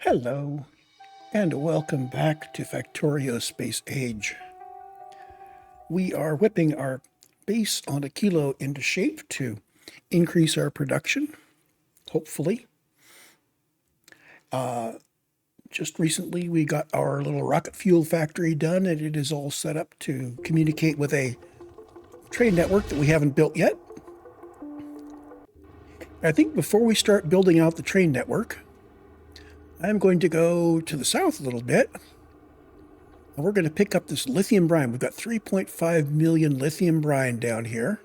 Hello, and welcome back to Factorio Space Age. We are whipping our base on Aquilo into shape to increase our production, hopefully. Just recently we got our little rocket fuel factory done, and it is all set up to communicate with a trade network that we haven't built yet. I think before we start building out the train network, I'm going to go to the south a little bit, and we're going to pick up this lithium brine. We've got 3.5 million lithium brine down here,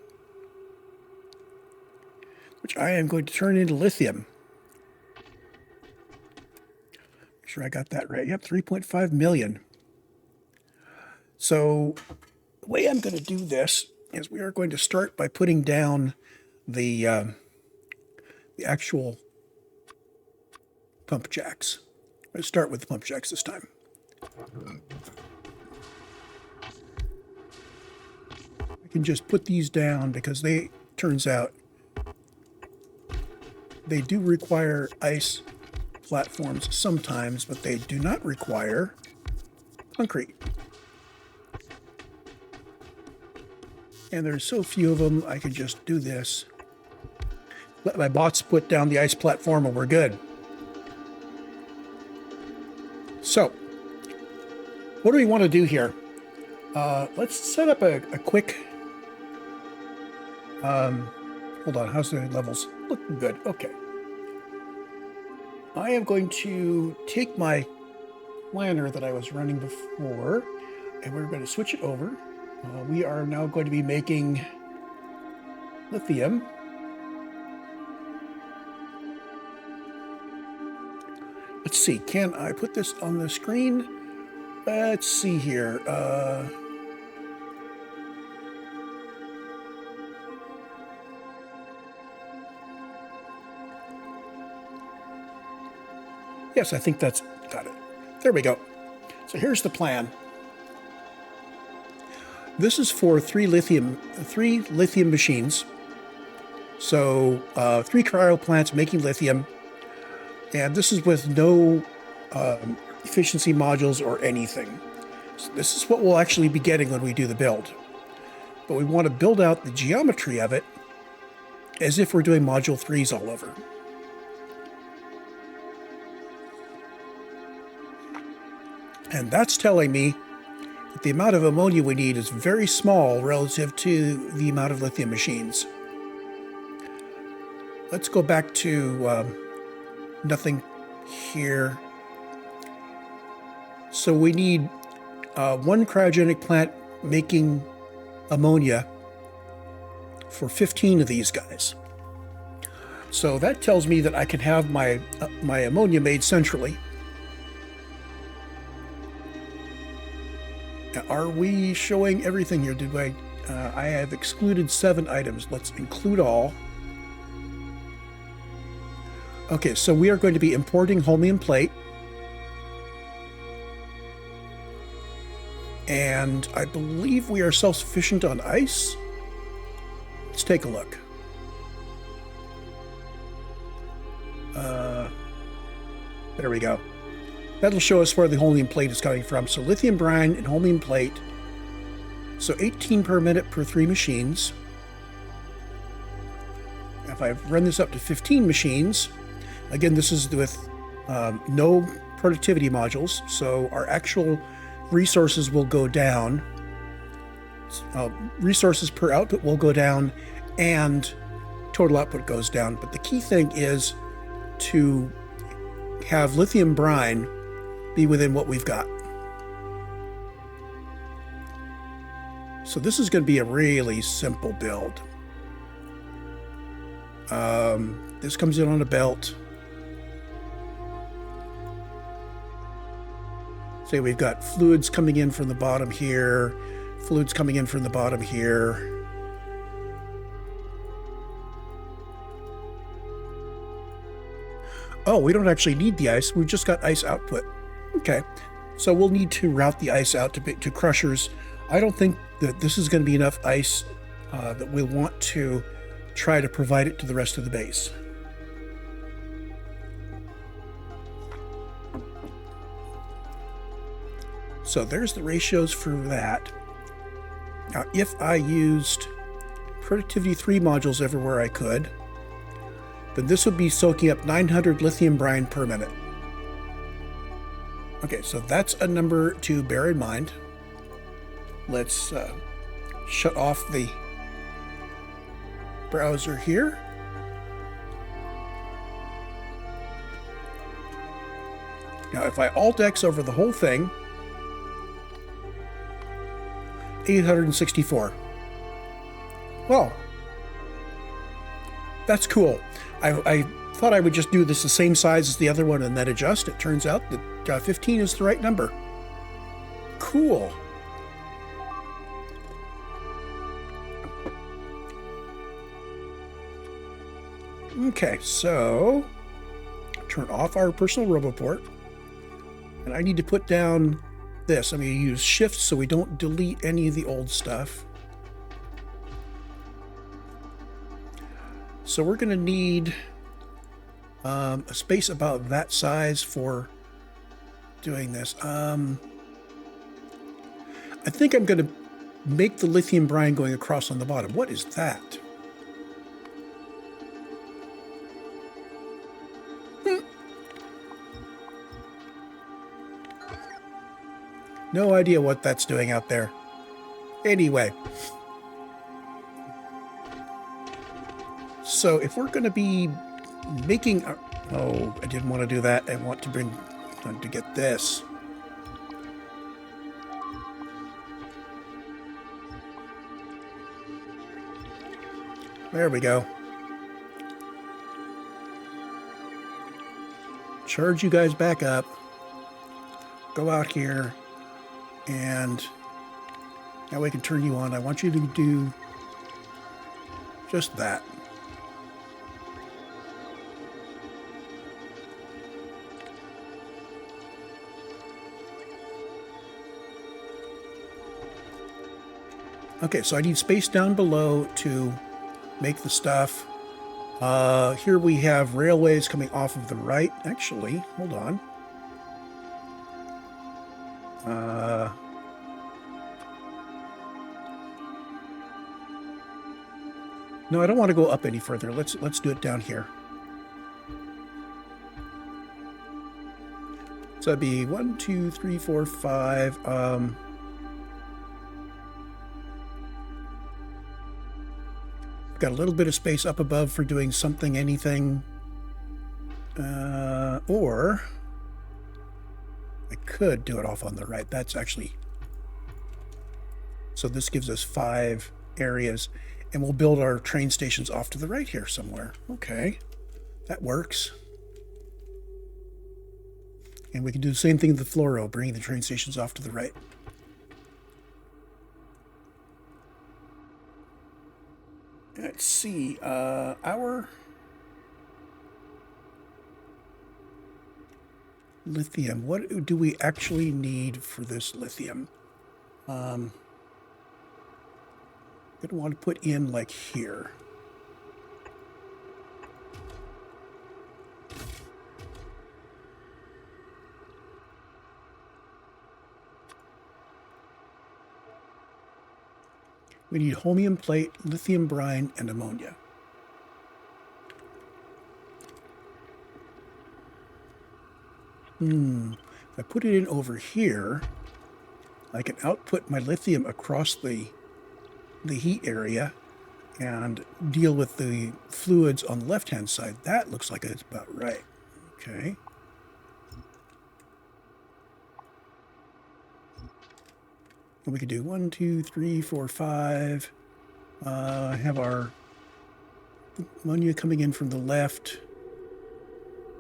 which I am going to turn into lithium. Make sure I got that right. Yep, 3.5 million. So the way I'm going to do this is we are going to start by putting down the actual Pumpjacks. I'm going to start with the Pumpjacks this time. I can just put these down because turns out, they do require ice platforms sometimes, but they do not require concrete. And there's so few of them, I can just do this. Let my bots put down the ice platform and we're good. So, what do we want to do here? Let's set up a quick... hold on, how's the levels? Looking good, okay. I am going to take my planner that I was running before, and we're going to switch it over. We are now going to be making lithium. Let's see, can I put this on the screen? Let's see here. Yes, I think that's got it. There we go. So here's the plan. This is for three lithium machines. So 3 cryo plants making lithium. And this is with no efficiency modules or anything. So this is what we'll actually be getting when we do the build. But we want to build out the geometry of it as if we're doing module 3s all over. And that's telling me that the amount of ammonia we need is very small relative to the amount of lithium machines. Let's go back to nothing here. So we need 1 cryogenic plant making ammonia for 15 of these guys. So that tells me that I can have my ammonia made centrally. Are we showing everything here? Did I have excluded 7 items. Let's include all. Okay, so we are going to be importing Holmium plate. And I believe we are self-sufficient on ice. Let's take a look. There we go. That'll show us where the Holmium plate is coming from. So lithium brine and Holmium plate. So 18 per minute per 3 machines. If I run this up to 15 machines, again, this is with no productivity modules, so our actual resources will go down. Resources per output will go down, and total output goes down. But the key thing is to have lithium brine be within what we've got. So this is going to be a really simple build. This comes in on a belt. Say we've got fluids coming in from the bottom here, fluids coming in from the bottom here. Oh, we don't actually need the ice. We've just got ice output. Okay, so we'll need to route the ice out to crushers. I don't think that this is going to be enough ice that we'll want to try to provide it to the rest of the base. So there's the ratios for that. Now, if I used Productivity 3 modules everywhere I could, then this would be soaking up 900 lithium brine per minute. Okay, so that's a number to bear in mind. Let's shut off the browser here. Now, if I Alt-X over the whole thing, 864. Well, that's cool. I thought I would just do this the same size as the other one and then adjust. It turns out that 15 is the right number. Cool. Okay, so turn off our personal RoboPort. And I need to put down this. I'm going to use Shift so we don't delete any of the old stuff. So we're going to need a space about that size for doing this. I think I'm going to make the lithium brine going across on the bottom. What is that? No idea what that's doing out there. Anyway. So if we're going to be making... Oh, I didn't want to do that. I want to get this. There we go. Charge you guys back up. Go out here. And now we can turn you on. I want you to do just that. Okay, so I need space down below to make the stuff. Here we have railways coming off of the right. Actually, hold on. No, I don't want to go up any further. Let's do it down here. So that'd be 1, 2, 3, 4, 5. Got a little bit of space up above for doing something, anything. Or I could do it off on the right. That's actually... So this gives us 5 areas. And we'll build our train stations off to the right here somewhere. Okay, that works. And we can do the same thing with the fluoro, bringing the train stations off to the right. Let's see, our lithium. What do we actually need for this lithium? Going to want to put in like here. We need holmium plate, lithium brine, and ammonia. If I put it in over here, I can output my lithium across the heat area and deal with the fluids on the left-hand side. That looks like it's about right. Okay. And we could do 1, 2, 3, 4, 5. Have our ammonia coming in from the left.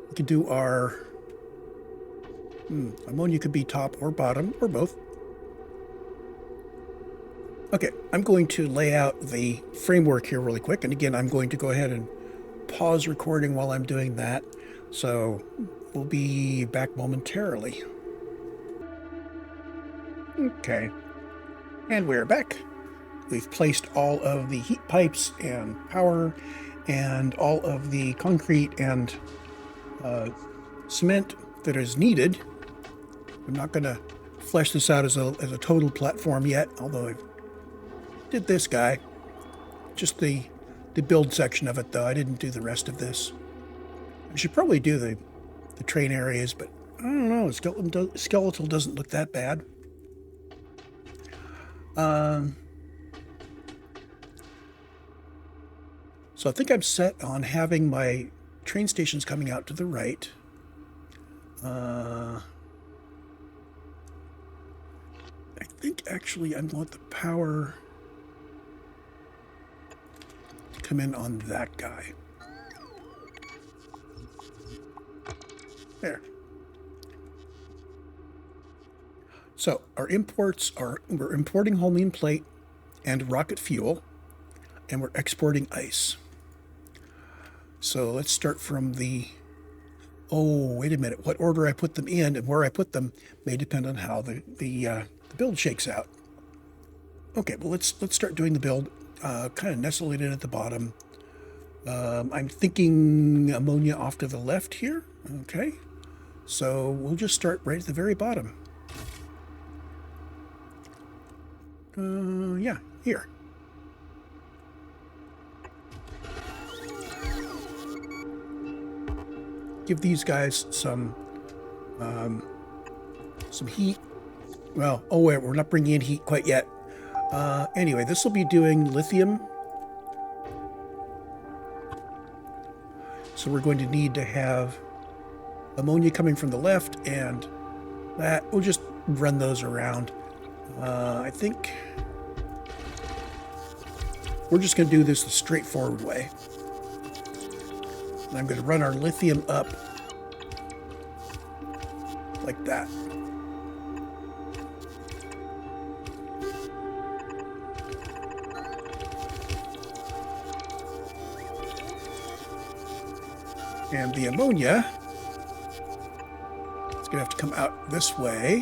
We could do our ammonia could be top or bottom or both. Okay, I'm going to lay out the framework here really quick. And again, I'm going to go ahead and pause recording while I'm doing that. So we'll be back momentarily. Okay, and we're back. We've placed all of the heat pipes and power and all of the concrete and cement that is needed. I'm not going to flesh this out as a total platform yet, although I did this guy. Just the build section of it, though. I didn't do the rest of this. I should probably do the train areas, but I don't know. Skeletal doesn't look that bad. So I think I'm set on having my train stations coming out to the right. I think actually I want the power to come in on that guy. There. So our imports are, we're importing Holmium plate and rocket fuel, and we're exporting ice. So let's start from the, oh, wait a minute. What order I put them in and where I put them may depend on how the build shakes out. Okay, well, let's start doing the build. Kind of nestle it in at the bottom. I'm thinking ammonia off to the left here. Okay, so we'll just start right at the very bottom. Yeah, here. Give these guys some heat. Well, oh wait, we're not bringing in heat quite yet. Anyway, this will be doing lithium. So we're going to need to have ammonia coming from the left, and that we'll just run those around. I think we're just going to do this the straightforward way. And I'm going to run our lithium up like that. And the ammonia is going to have to come out this way.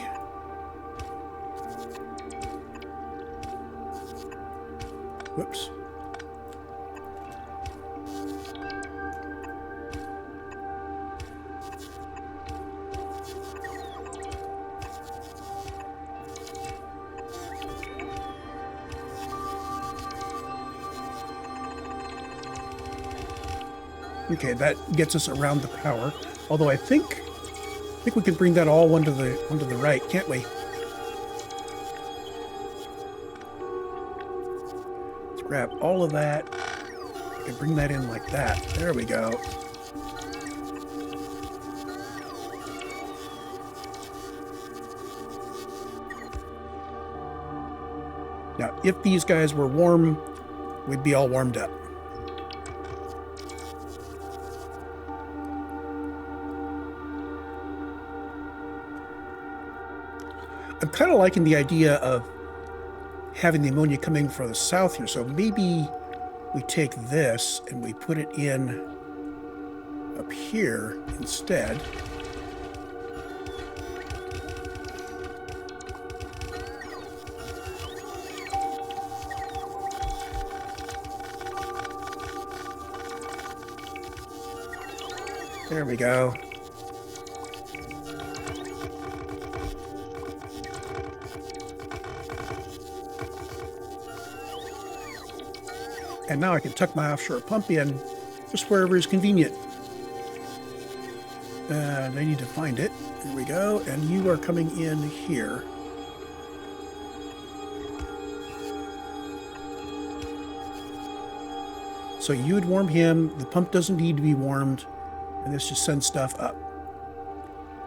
Whoops. Okay, that gets us around the power. Although I think we can bring that all onto the right, can't we? Let's grab all of that and bring that in like that. There we go. Now, if these guys were warm, we'd be all warmed up. I'm kind of liking the idea of having the ammonia coming from the south here. So maybe we take this and we put it in up here instead. There we go. And now I can tuck my offshore pump in just wherever is convenient. And I need to find it. There we go. And you are coming in here. So you would warm him. The pump doesn't need to be warmed. And this just sends stuff up.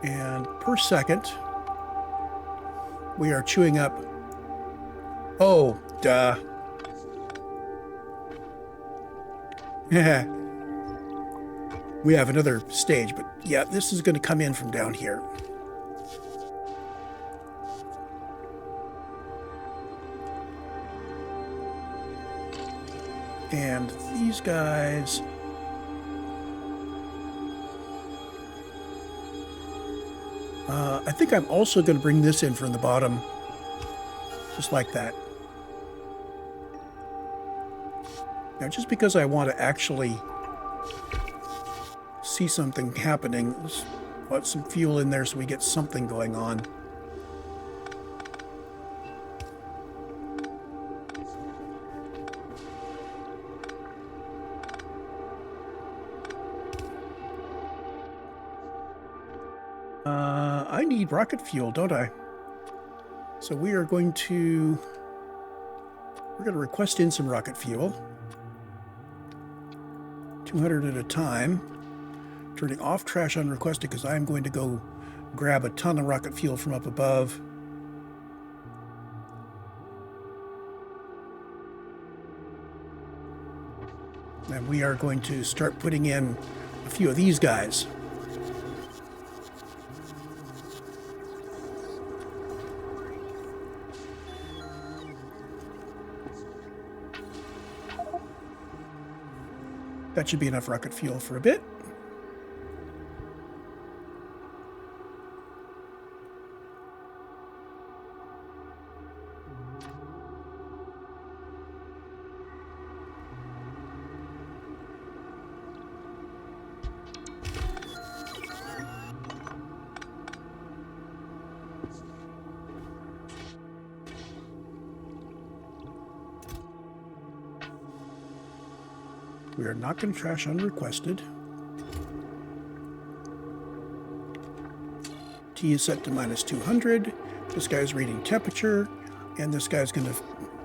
And per second, we are chewing up. Oh, duh. Yeah. We have another stage, but yeah, this is going to come in from down here. And these guys... I think I'm also going to bring this in from the bottom, just like that. Now, just because I want to actually see something happening, let's put some fuel in there so we get something going on. I need rocket fuel, don't I? So we're going to request in some rocket fuel. 200 at a time. Turning off trash unrequested because I'm going to go grab a ton of rocket fuel from up above. And we are going to start putting in a few of these guys. That should be enough rocket fuel for a bit. We are not going to trash unrequested. T is set to minus 200. This guy's reading temperature, and this guy's going to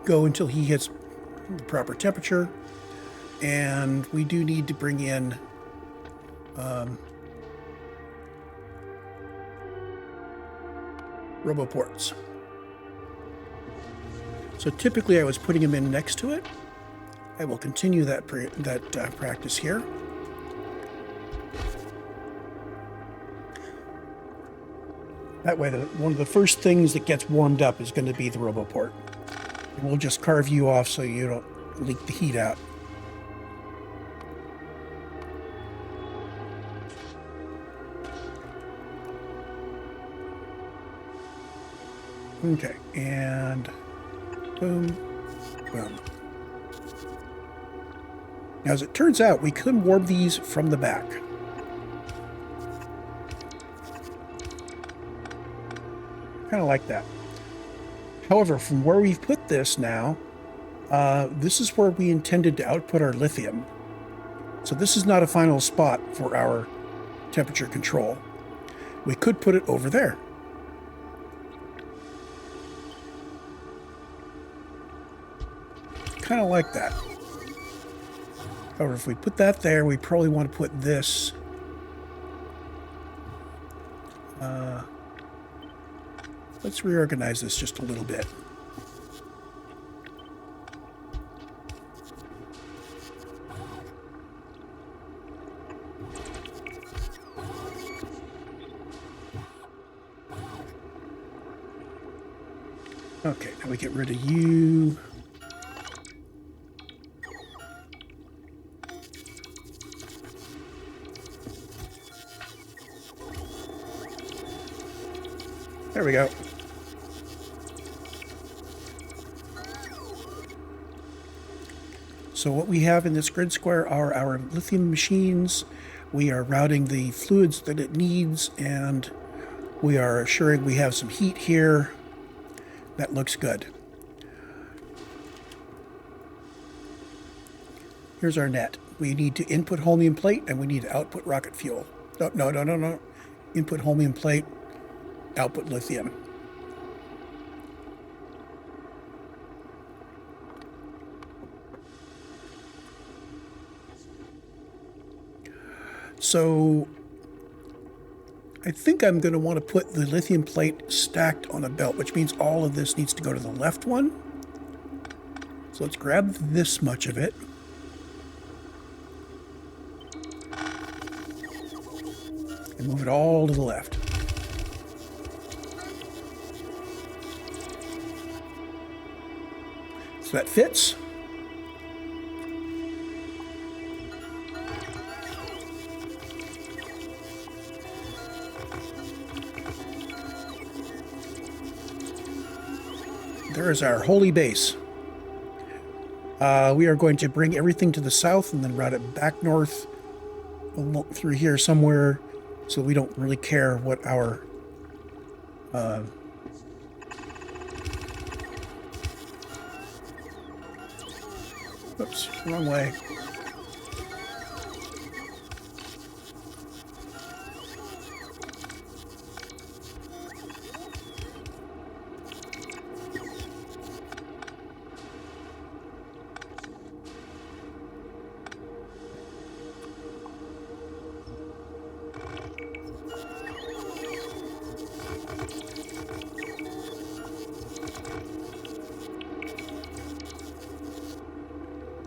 go until he hits the proper temperature. And we do need to bring in roboports. So typically I was putting them in next to it. I will continue that practice here. That way, one of the first things that gets warmed up is going to be the roboport. And we'll just carve you off so you don't leak the heat out. Okay, and boom, boom. Now, as it turns out, we could warm these from the back. Kind of like that. However, from where we've put this now, this is where we intended to output our lithium. So this is not a final spot for our temperature control. We could put it over there. Kind of like that. However, if we put that there, we probably want to put this. Let's reorganize this just a little bit. Okay, now we get rid of you. There we go. So what we have in this grid square are our lithium machines. We are routing the fluids that it needs, and we are assuring we have some heat here. That looks good. Here's our net. We need to input Holmium plate, and we need to output rocket fuel. No. Input Holmium plate, output lithium. So I think I'm going to want to put the lithium plate stacked on a belt, which means all of this needs to go to the left one. So let's grab this much of it. And move it all to the left. So that fits. There is our holy base. We are going to bring everything to the south and then route it back north through here somewhere, so we don't really care what our oops, wrong way.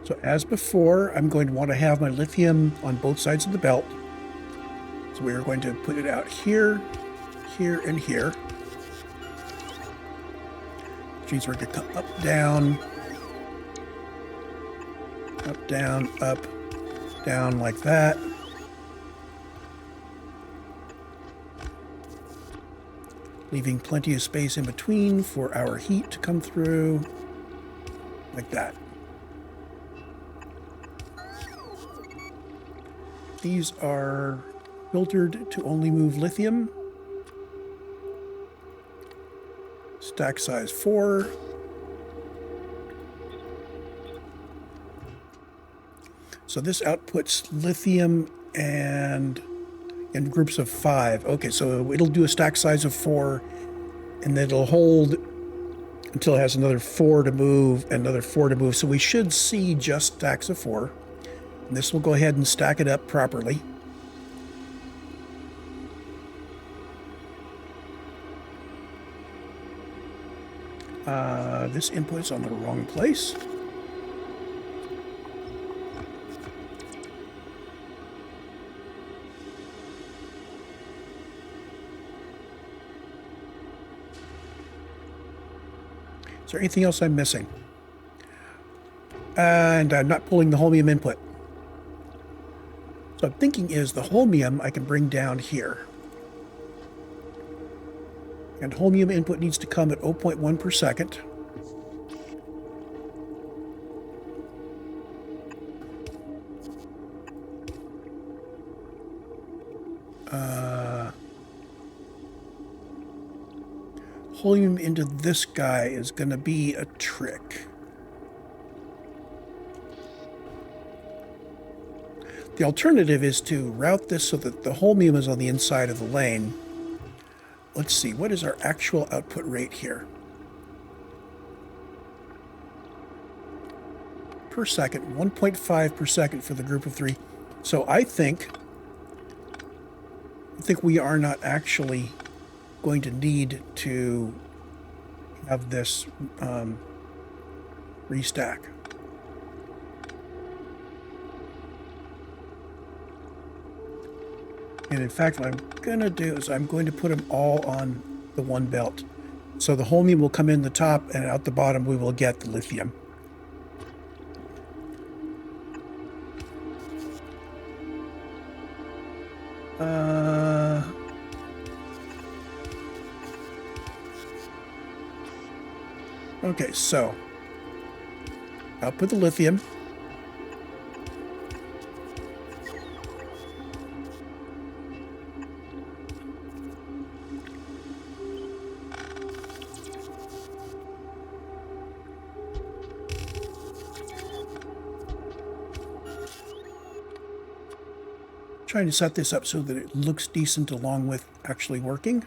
So as before, I'm going to want to have my lithium on both sides of the belt. So we are going to put it out here, here, and here. Which means we're going to come up, down, up, down like that. Leaving plenty of space in between for our heat to come through, like that. These are filtered to only move lithium. Stack size 4. So this outputs lithium and in groups of 5. Okay, so it'll do a stack size of 4, and then it'll hold until it has another 4 to move, and another 4 to move. So we should see just stacks of 4. And this will go ahead and stack it up properly. This input is on the wrong place. Is there anything else I'm missing? And I'm not pulling the holmium input. So I'm thinking is the holmium I can bring down here. And holmium input needs to come at 0.1 per second. Holmium into this guy is going to be a trick. The alternative is to route this so that the holmium is on the inside of the lane. Let's see, what is our actual output rate here? Per second, 1.5 per second for the group of 3. So I think we are not actually going to need to have this restack. And in fact, what I'm going to do is I'm going to put them all on the one belt. So the holmium will come in the top, and out the bottom we will get the lithium. Okay, so I'll put the lithium. Trying to set this up so that it looks decent along with actually working.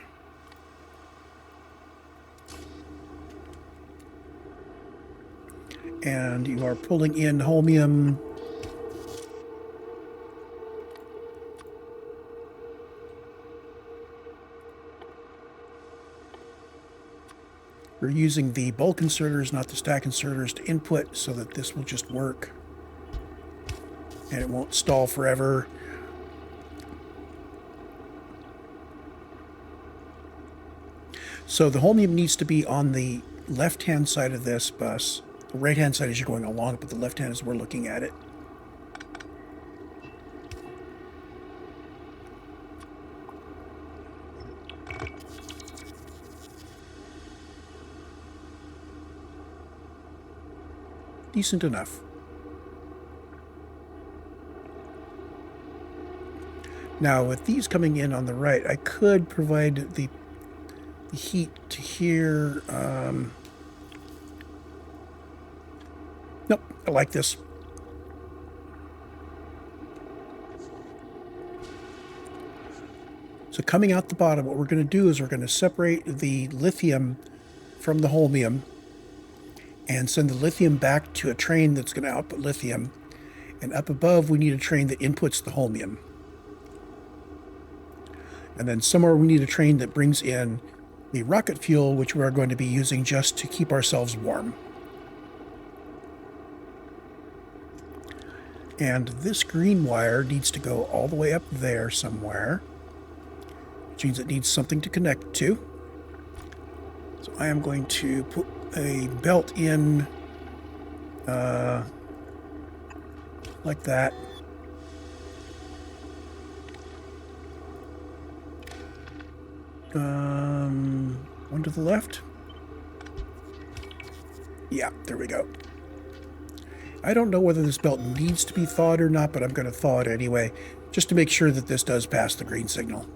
And you are pulling in holmium. We're using the bulk inserters, not the stack inserters, to input so that this will just work. And it won't stall forever. So the holmium needs to be on the left-hand side of this bus. The right-hand side as you're going along, but the left-hand is we're looking at it. Decent enough. Now, with these coming in on the right, I could provide the heat to here. Nope, I like this. So coming out the bottom, what we're going to do is we're going to separate the lithium from the holmium and send the lithium back to a train that's going to output lithium. And up above, we need a train that inputs the holmium. And then somewhere we need a train that brings in the rocket fuel, which we are going to be using just to keep ourselves warm. And this green wire needs to go all the way up there somewhere, which means it needs something to connect to. So I am going to put a belt in like that. One to the left. Yeah, there we go. I don't know whether this belt needs to be thawed or not, but I'm going to thaw it anyway, just to make sure that this does pass the green signal.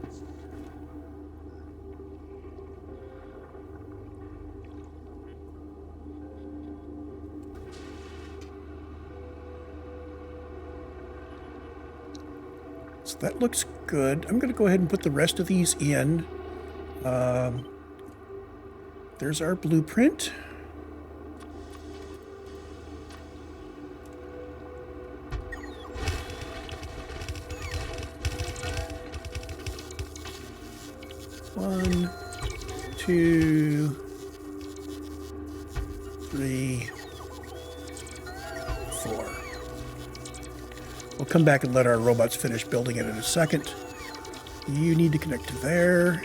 So that looks good. I'm going to go ahead and put the rest of these in. There's our blueprint. One, two, three, four. We'll come back and let our robots finish building it in a second. You need to connect to there.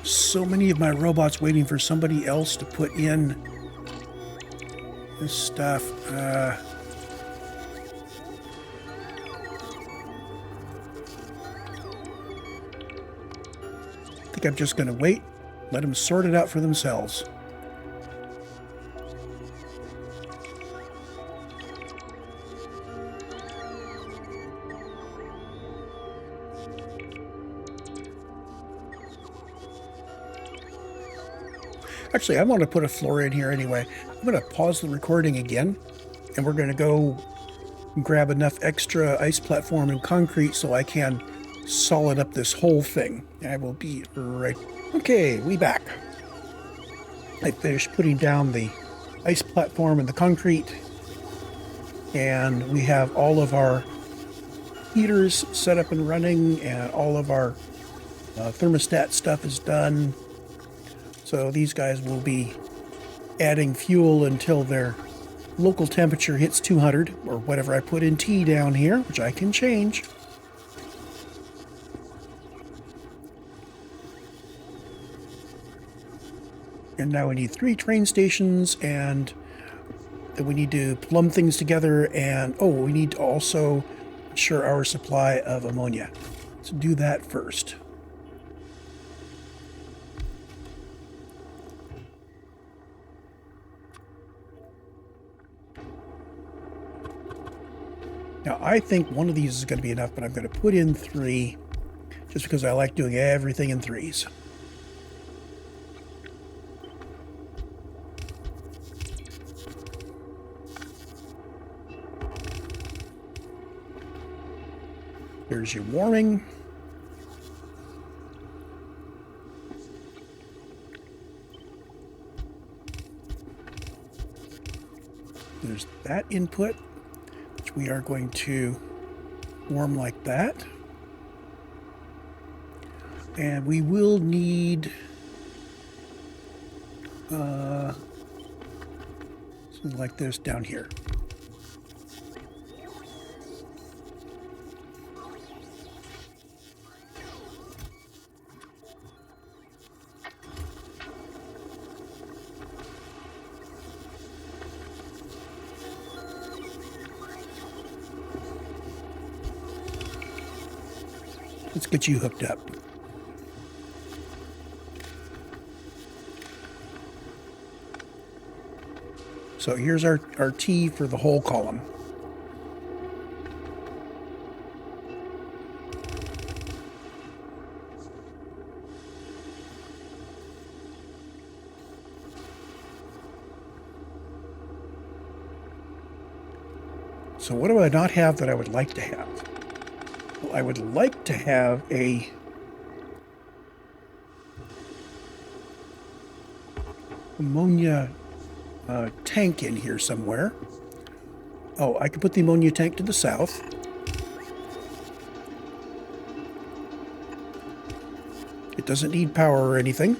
So many of my robots waiting for somebody else to put in this stuff. I think I'm just going to wait, let them sort it out for themselves. Actually, I want to put a floor in here anyway. I'm going to pause the recording again, and we're going to go grab enough extra ice platform and concrete so I can solid up this whole thing. I will be right. Okay, we back. I finished putting down the ice platform and the concrete, and we have all of our heaters set up and running, and all of our thermostat stuff is done. So these guys will be adding fuel until their local temperature hits 200, or whatever I put in T down here, which I can change. And now we need 3 train stations, and then we need to plumb things together, and oh, we need to also ensure our supply of ammonia. Let's do that first. Now, I think one of these is going to be enough, but I'm going to put in 3 just because I like doing everything in 3s. Here's your warming. There's that input, which we are going to warm like that. And we will need something like this down here. Let's get you hooked up. So here's our T for the whole column. So what do I not have that I would like to have? Well, I would like to have a ammonia tank in here somewhere. Oh, I can put the ammonia tank to the south. It doesn't need power or anything.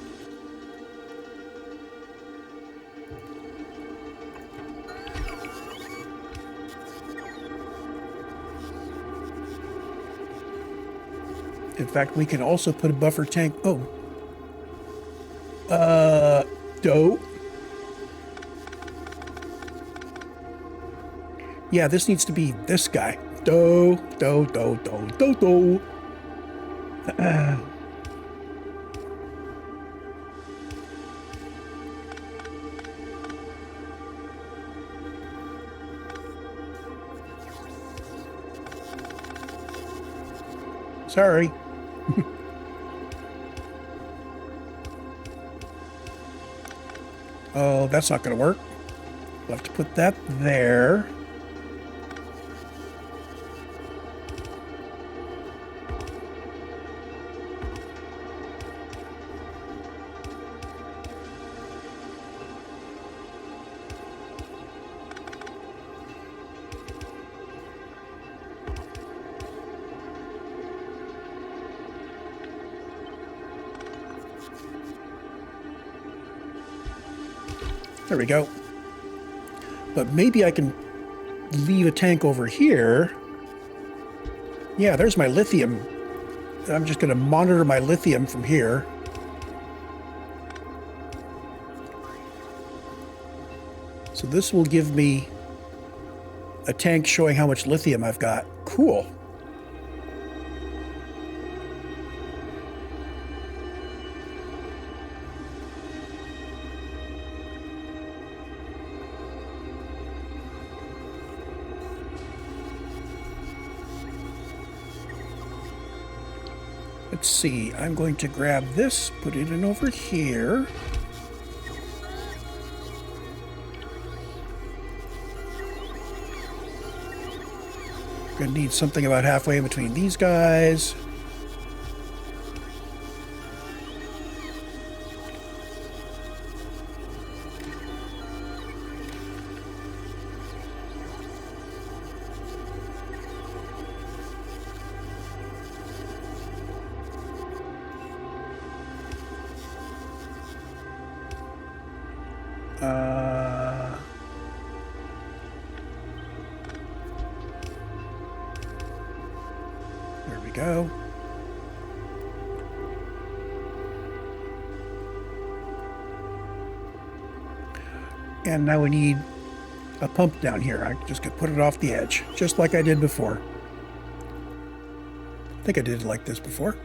In fact, we can also put a buffer tank. Oh. Dope. Yeah, this needs to be this guy. Do. Sorry. Oh, that's not going to work. We'll have to put that there. There we go. But maybe I can leave a tank over here. Yeah, there's my lithium. I'm just going to monitor my lithium from here. So this will give me a tank showing how much lithium I've got. Cool. Let's see, I'm going to grab this, put it in over here. Gonna need something about halfway in between these guys. There we go. And now we need a pump down here. I just could put it off the edge, just like I did before. I think I did it like this before.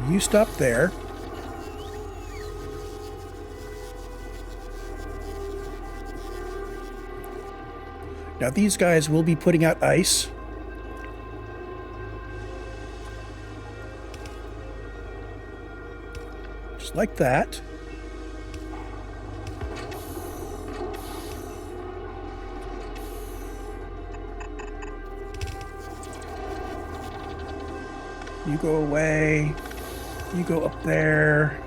You stop there. Now these guys will be putting out ice. Just like that. You go away. You go up there.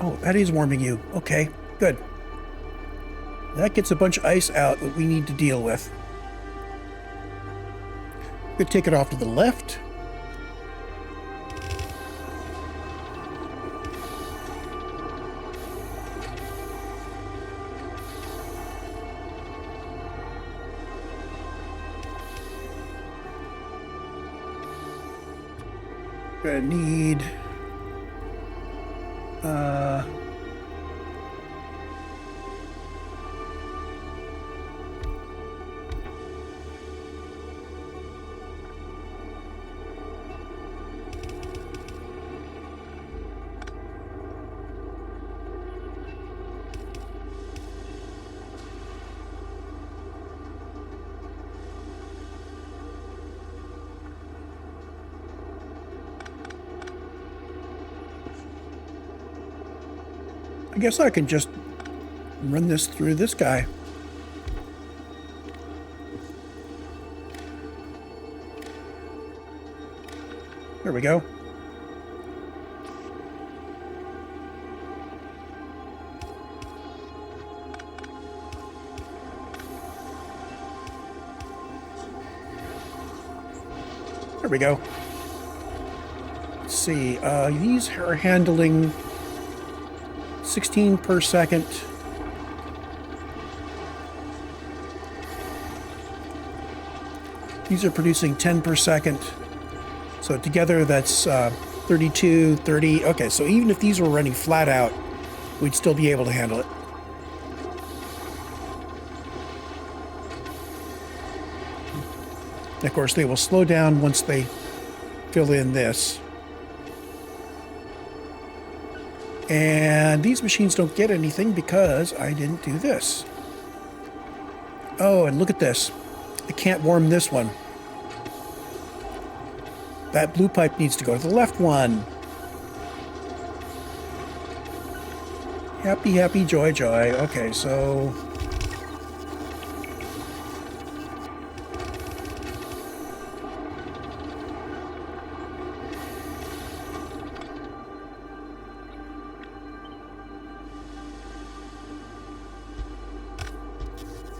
Oh, that is warming you. Okay, good. That gets a bunch of ice out that we need to deal with. We're gonna take it off to the left. Gonna need I guess I can just run this through this guy. There we go. There we go. Let's see. These are handling 16 per second. These are producing 10 per second. So together that's 32, 30. Okay, so even if these were running flat out, we'd still be able to handle it. And of course, they will slow down once they fill in this. And these machines don't get anything because I didn't do this. Oh, and look at this. I can't warm this one. That blue pipe needs to go to the left one. Happy, happy, joy, joy. Okay, so...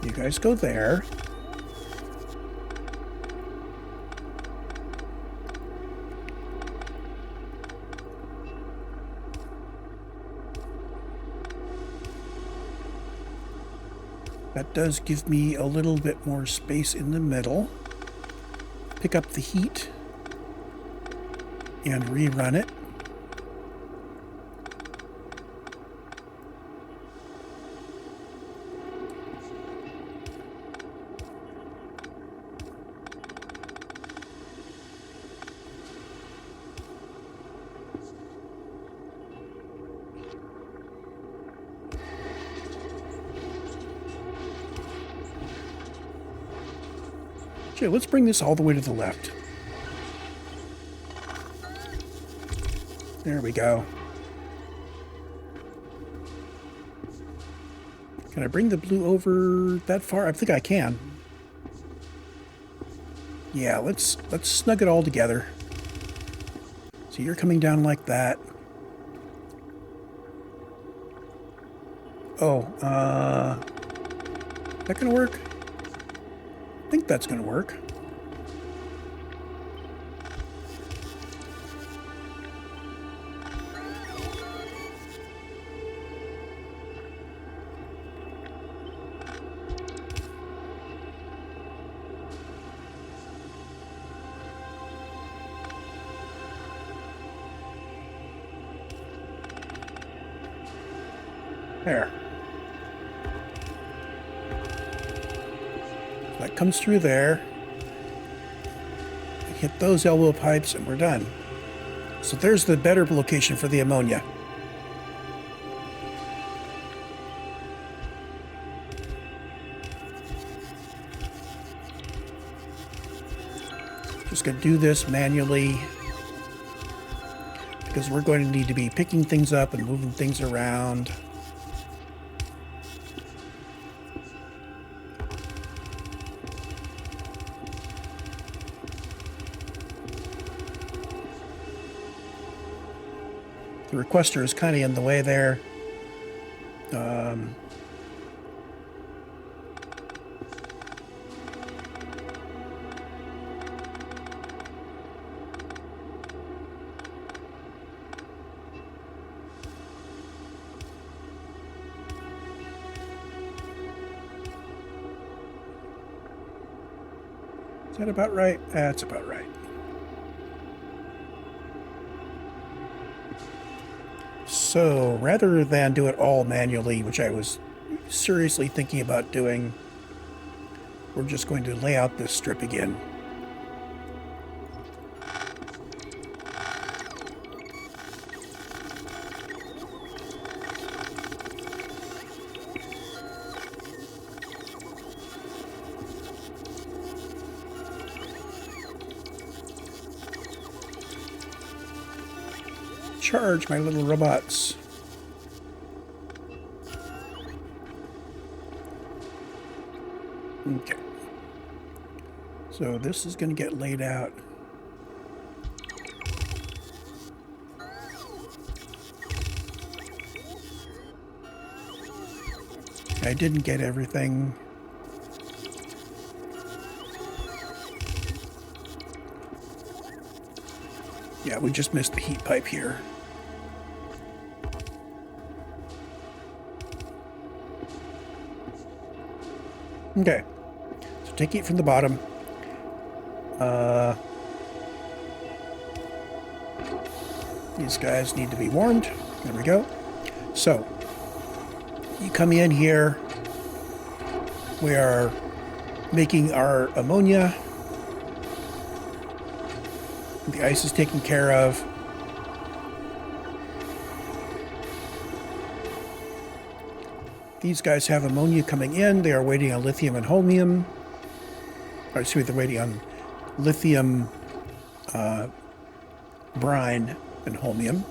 you guys go there. That does give me a little bit more space in the middle. Pick up the heat and rerun it. Okay, let's bring this all the way to the left. There we go. Can I bring the blue over that far? I think I can. Yeah, let's snug it all together. So you're coming down like that. Oh, that gonna work? I think that's going to work. There. That comes through there. Hit those elbow pipes and we're done. So there's the better location for the ammonia. Just going to do this manually because we're going to need to be picking things up and moving things around. The requester is kind of in the way there. Is that about right? That's about right. So rather than do it all manually, which I was seriously thinking about doing, we're just going to lay out this strip again. Charge my little robots. Okay. So this is going to get laid out. I didn't get everything. Yeah, we just missed the heat pipe here. Okay, so take it from the bottom. These guys need to be warmed. There we go. So, you come in here. We are making our ammonia. The ice is taken care of. These guys have ammonia coming in. They are waiting on lithium and holmium. Or excuse me, they're waiting on lithium brine and holmium.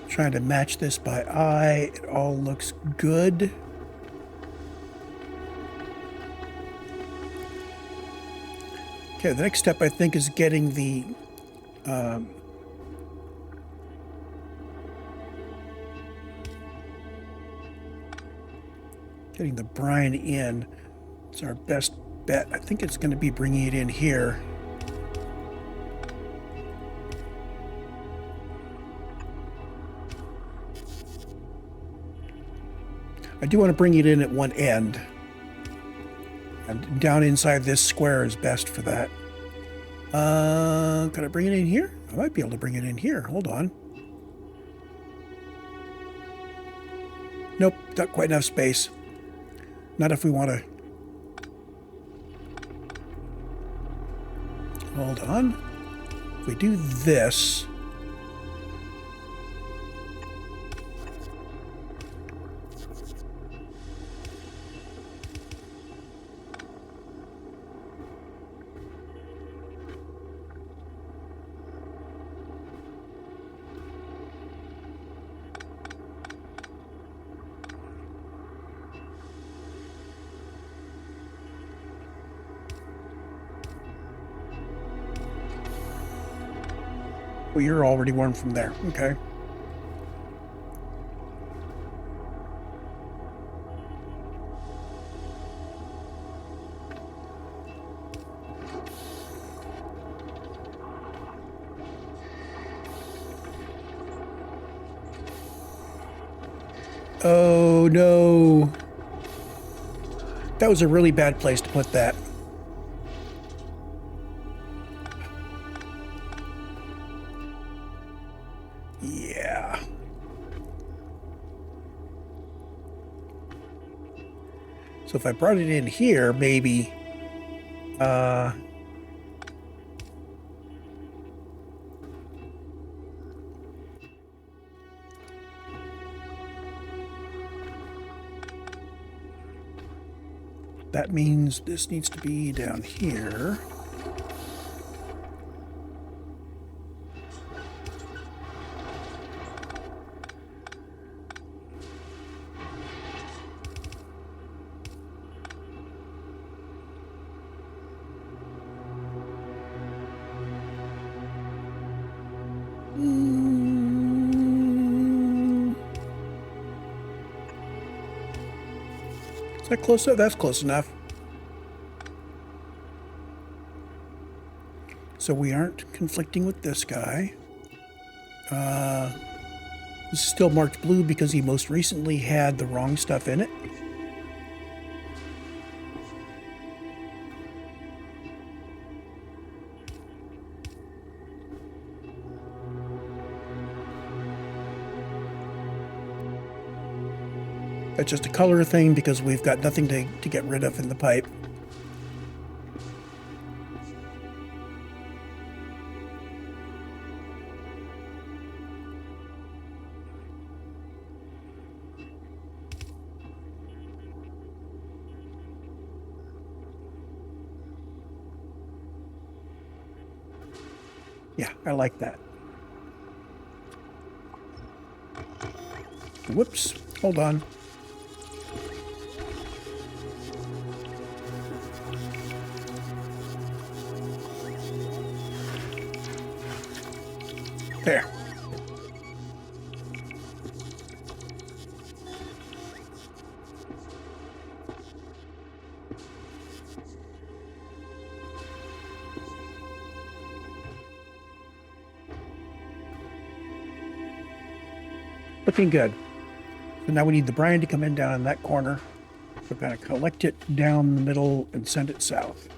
Trying to match this by eye. It all looks good. Okay, the next step I think is getting the brine in. It's our best bet. I think it's going to be bringing it in here. I do want to bring it in at one end. And down inside this square is best for that. Can I bring it in here? I might be able to bring it in here. Hold on. Nope, not quite enough space. Not if we want to. Hold on. If we do this. Well, you're already warm from there. Okay. Oh, no. That was a really bad place to put that. Yeah. So if I brought it in here, maybe... that means this needs to be down here. Is that close enough? That's close enough. So we aren't conflicting with this guy. This is still marked blue because he most recently had the wrong stuff in it. That's just a color thing because we've got nothing to get rid of in the pipe. Yeah, I like that. Whoops. Hold on. There. Looking good. So now we need the brine to come in down in that corner. We're going to collect it down the middle and send it south.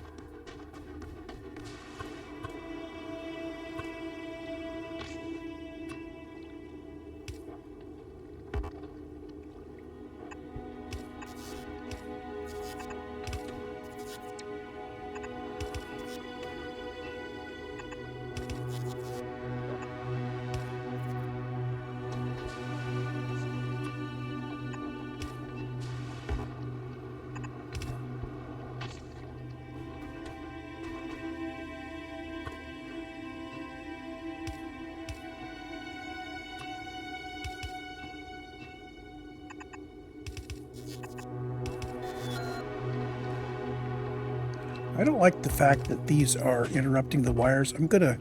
I don't like the fact that these are interrupting the wires. I'm going to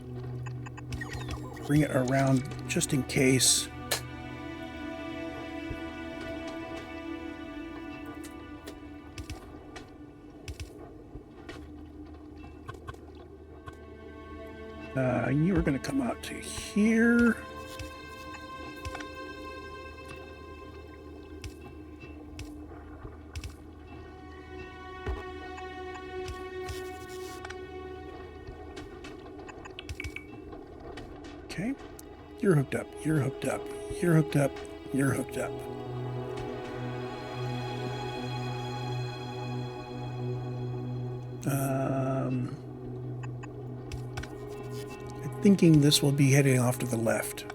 bring it around just in case. You are going to come out to here. Okay, you're hooked up, you're hooked up, you're hooked up, you're hooked up. I'm thinking this will be heading off to the left.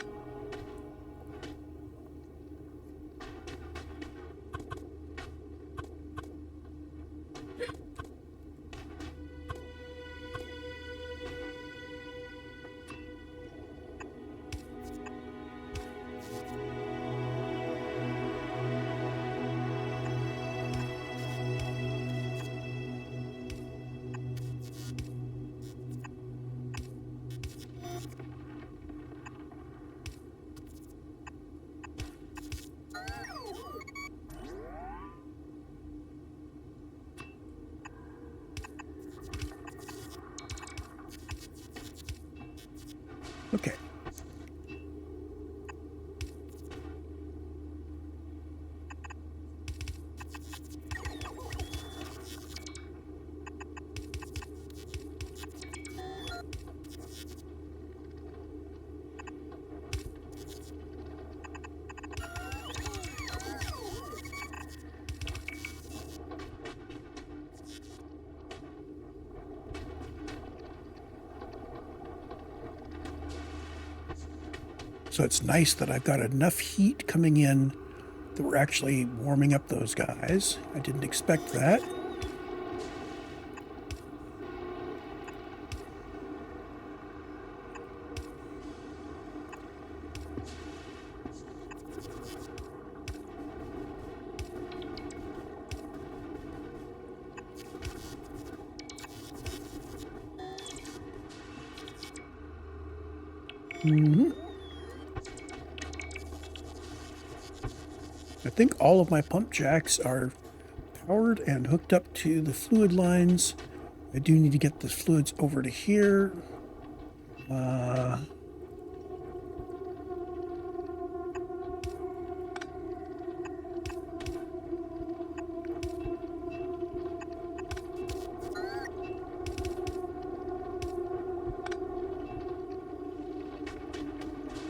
Okay. So it's nice that I've got enough heat coming in that we're actually warming up those guys. I didn't expect that. I think all of my pump jacks are powered and hooked up to the fluid lines. I do need to get the fluids over to here.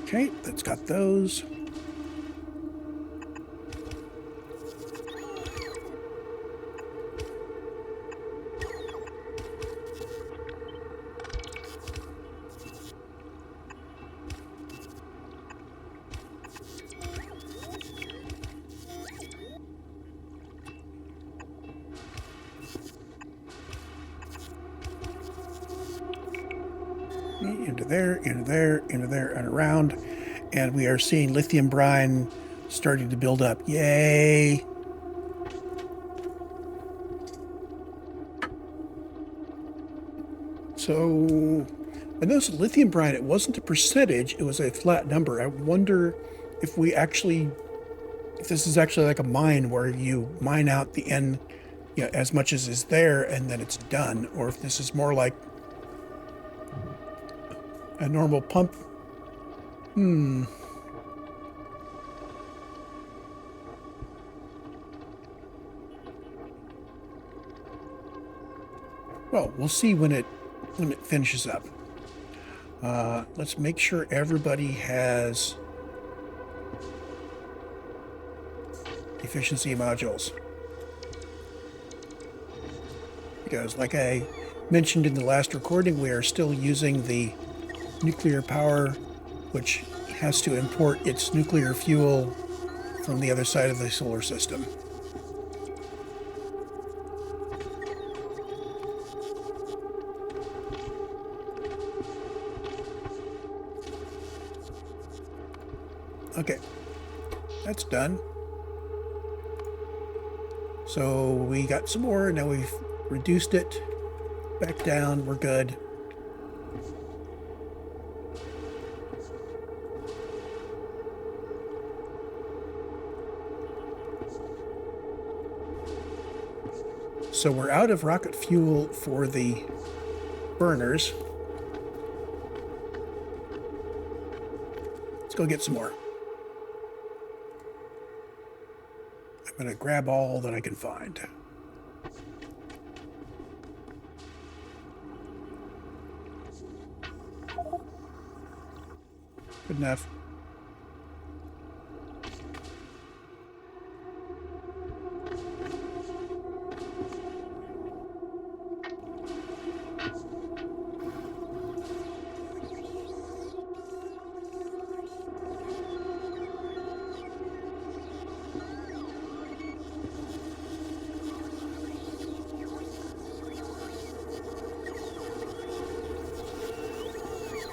Okay, that's got those. Into there, into there, into there, and around. And we are seeing lithium brine starting to build up. Yay! So, I noticed lithium brine, it wasn't a percentage, it was a flat number. I wonder if if this is actually like a mine where you mine out the end, as much as is there and then it's done, or if this is more like a normal pump. Well, we'll see when it finishes up. Let's make sure everybody has efficiency modules. Because like I mentioned in the last recording, we are still using the nuclear power, which has to import its nuclear fuel from the other side of the solar system. Okay, that's done. So we got some more, now we've reduced it back down, we're good. So we're out of rocket fuel for the burners. Let's go get some more. I'm going to grab all that I can find. Good enough.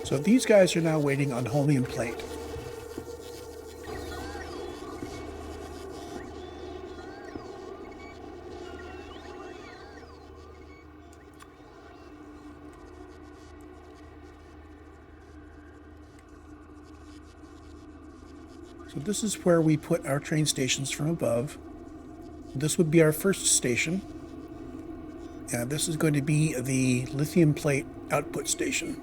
So these guys are now waiting on Holmium plate. So this is where we put our train stations from above. This would be our first station. And this is going to be the lithium plate output station.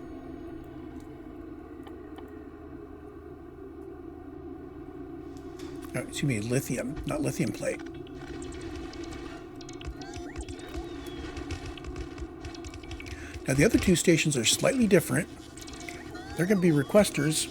Oh, excuse me, lithium, not lithium plate. Now the other two stations are slightly different. They're going to be requesters.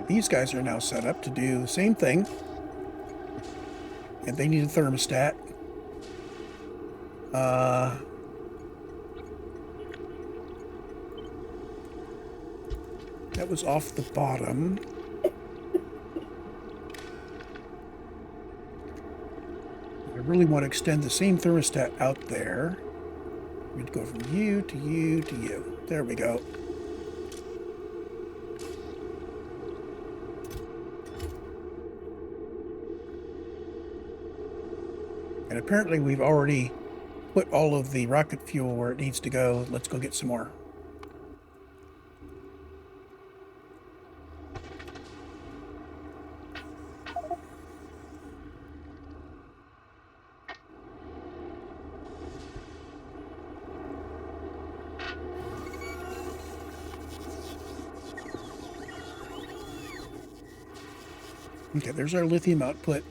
These guys are now set up to do the same thing, and they need a thermostat. That was off the bottom. I really want to extend the same thermostat out there. We need to go from you to you to you. There we go. And apparently we've already put all of the rocket fuel where it needs to go. Let's go get some more. Okay, there's our lithium output.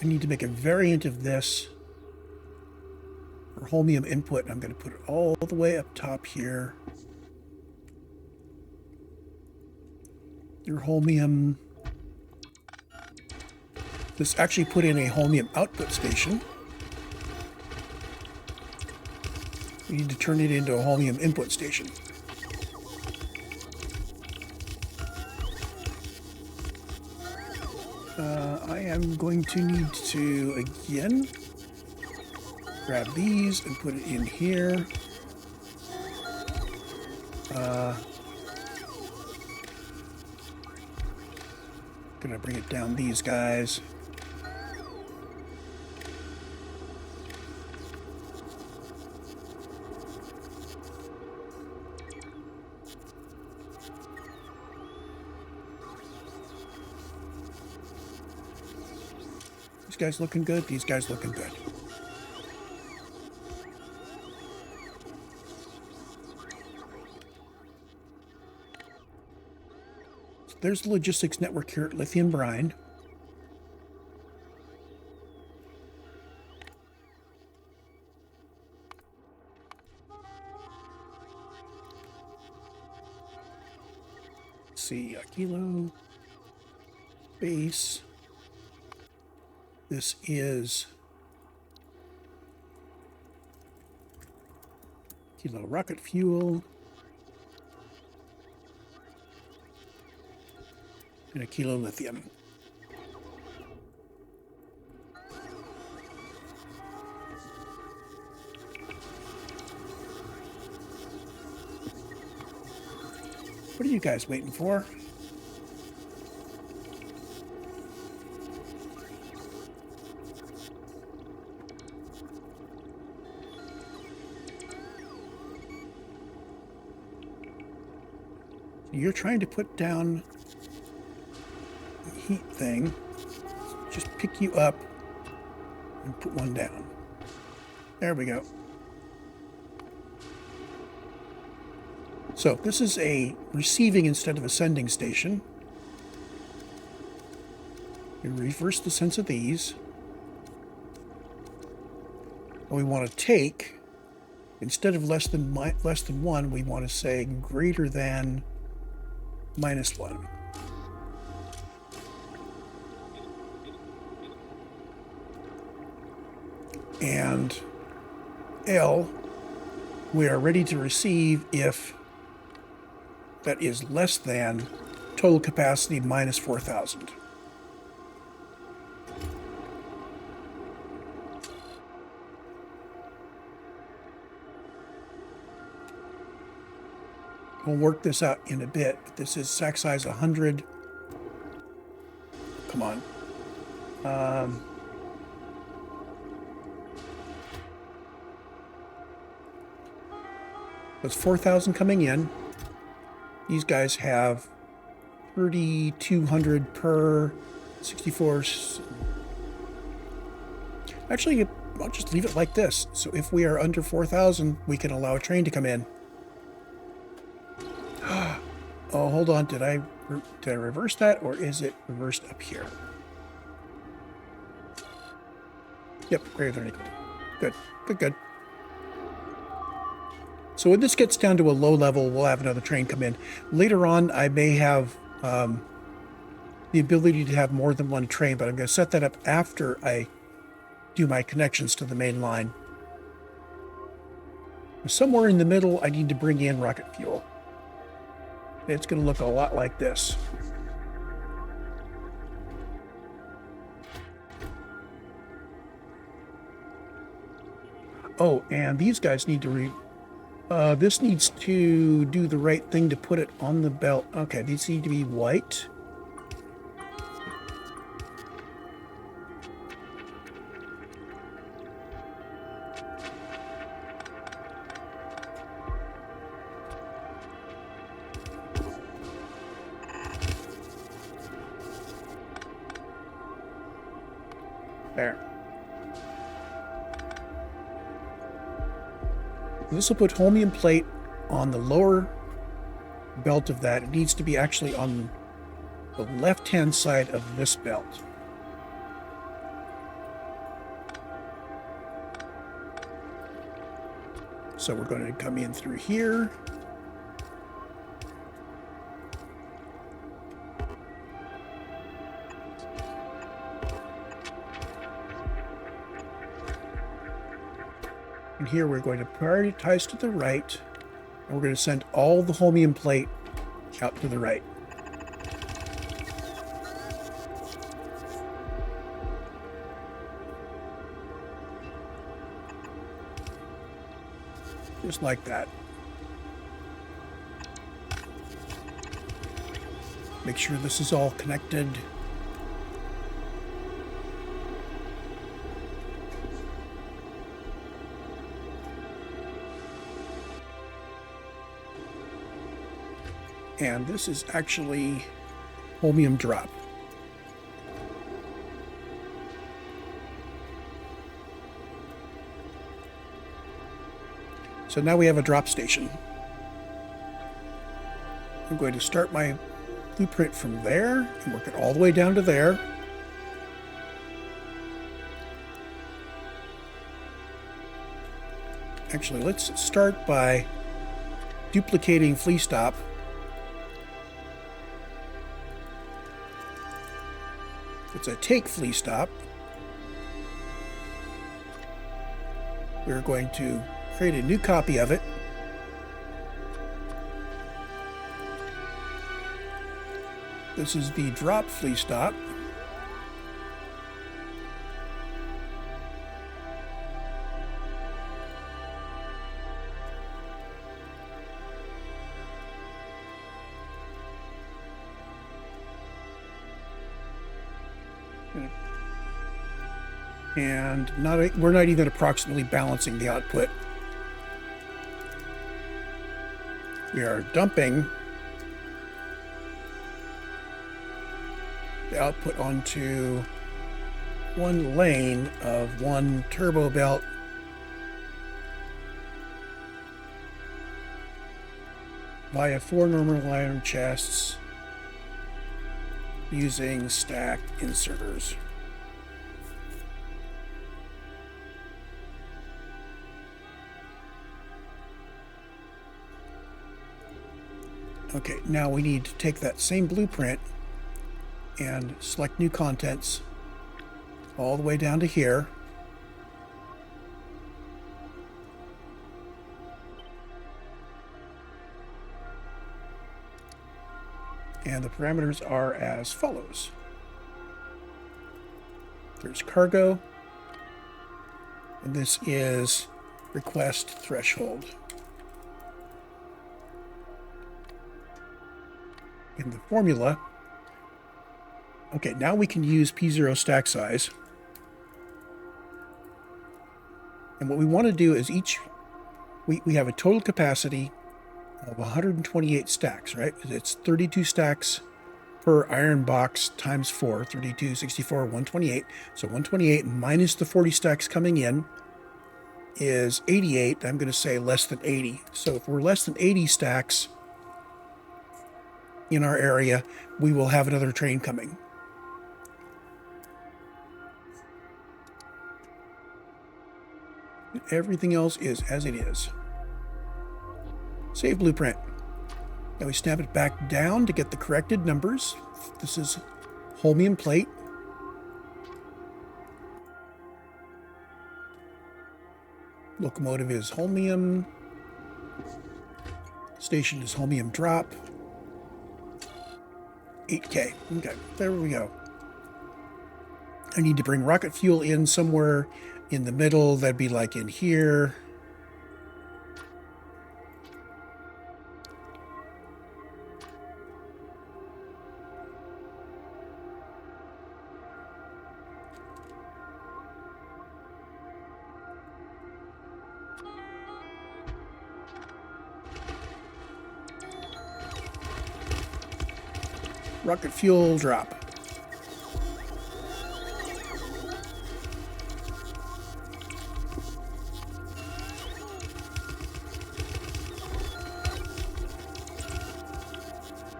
I need to make a variant of this for Holmium input. I'm going to put it all the way up top here. Your Holmium. Let's actually put in a Holmium output station. We need to turn it into a Holmium input station. I am going to need to, again, grab these and put it in here. Gonna bring it down these guys. These guys looking good. These guys looking good. So there's the logistics network here at Lithium Brine. Let's see, Aquilo base. This is Aquilo rocket fuel and Aquilo lithium. What are you guys waiting for? You're trying to put down the heat thing. Just pick you up and put one down. There we go. So this is a receiving instead of a sending station. We reverse the sense of these. And we want to take, instead of less than 1, we want to say greater than -1. And L, we are ready to receive if that is less than total capacity minus 4,000. We'll work this out in a bit, but this is sack size 100. Come on. That's 4,000 coming in. These guys have 3,200 per 64. Actually, I'll just leave it like this. So if we are under 4,000, we can allow a train to come in. Oh, hold on. Did I reverse that, or is it reversed up here? Yep, greater than or equal to. Good, good, good. So when this gets down to a low level, we'll have another train come in. Later on, I may have the ability to have more than one train, but I'm going to set that up after I do my connections to the main line. Somewhere in the middle, I need to bring in rocket fuel. It's going to look a lot like this. Oh, and these guys need to this needs to do the right thing to put it on the belt. Okay, these need to be white. There. This will put Holmium plate on the lower belt of that. It needs to be actually on the left-hand side of this belt. So we're going to come in through here. And here we're going to prioritize to the right, and we're going to send all the holmium plate out to the right. Just like that. Make sure this is all connected. And this is actually holmium drop. So now we have a drop station. I'm going to start my blueprint from there and work it all the way down to there. Actually, let's start by duplicating flea stop. It's a take flea stop. We're going to create a new copy of it. This is the drop flea stop. And we're not even approximately balancing the output. We are dumping the output onto one lane of one turbo belt via 4 normal iron chests using stacked inserters. Okay, now we need to take that same blueprint and select new contents all the way down to here. And the parameters are as follows. There's cargo, and this is request threshold. In the formula, okay, now we can use P0 stack size. And what we want to do is we have a total capacity of 128 stacks, right? It's 32 stacks per iron box times 4, 32, 64, 128. So 128 minus the 40 stacks coming in is 88. I'm going to say less than 80. So if we're less than 80 stacks in our area, we will have another train coming. Everything else is as it is. Save blueprint. Now we snap it back down to get the corrected numbers. This is holmium plate. Locomotive is holmium. Station is holmium drop. 8K. Okay, there we go. I need to bring rocket fuel in somewhere in the middle. That'd be like in here. Rocket fuel drop.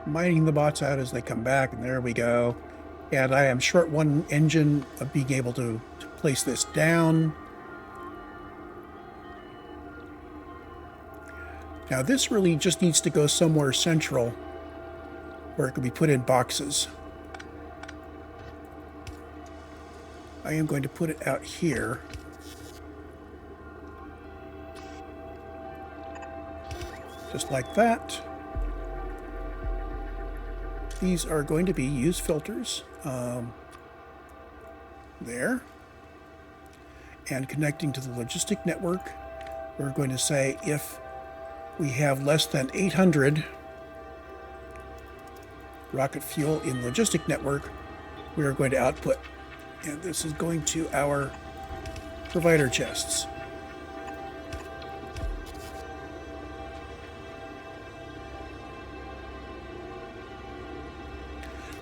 Mining the bots out as they come back, and there we go. And I am short one engine of being able to place this down. Now this really just needs to go somewhere central where it can be put in boxes. I am going to put it out here. Just like that. These are going to be use filters. There. And connecting to the logistic network, we're going to say if we have less than 800 rocket fuel in logistic network, we are going to output. And this is going to our provider chests.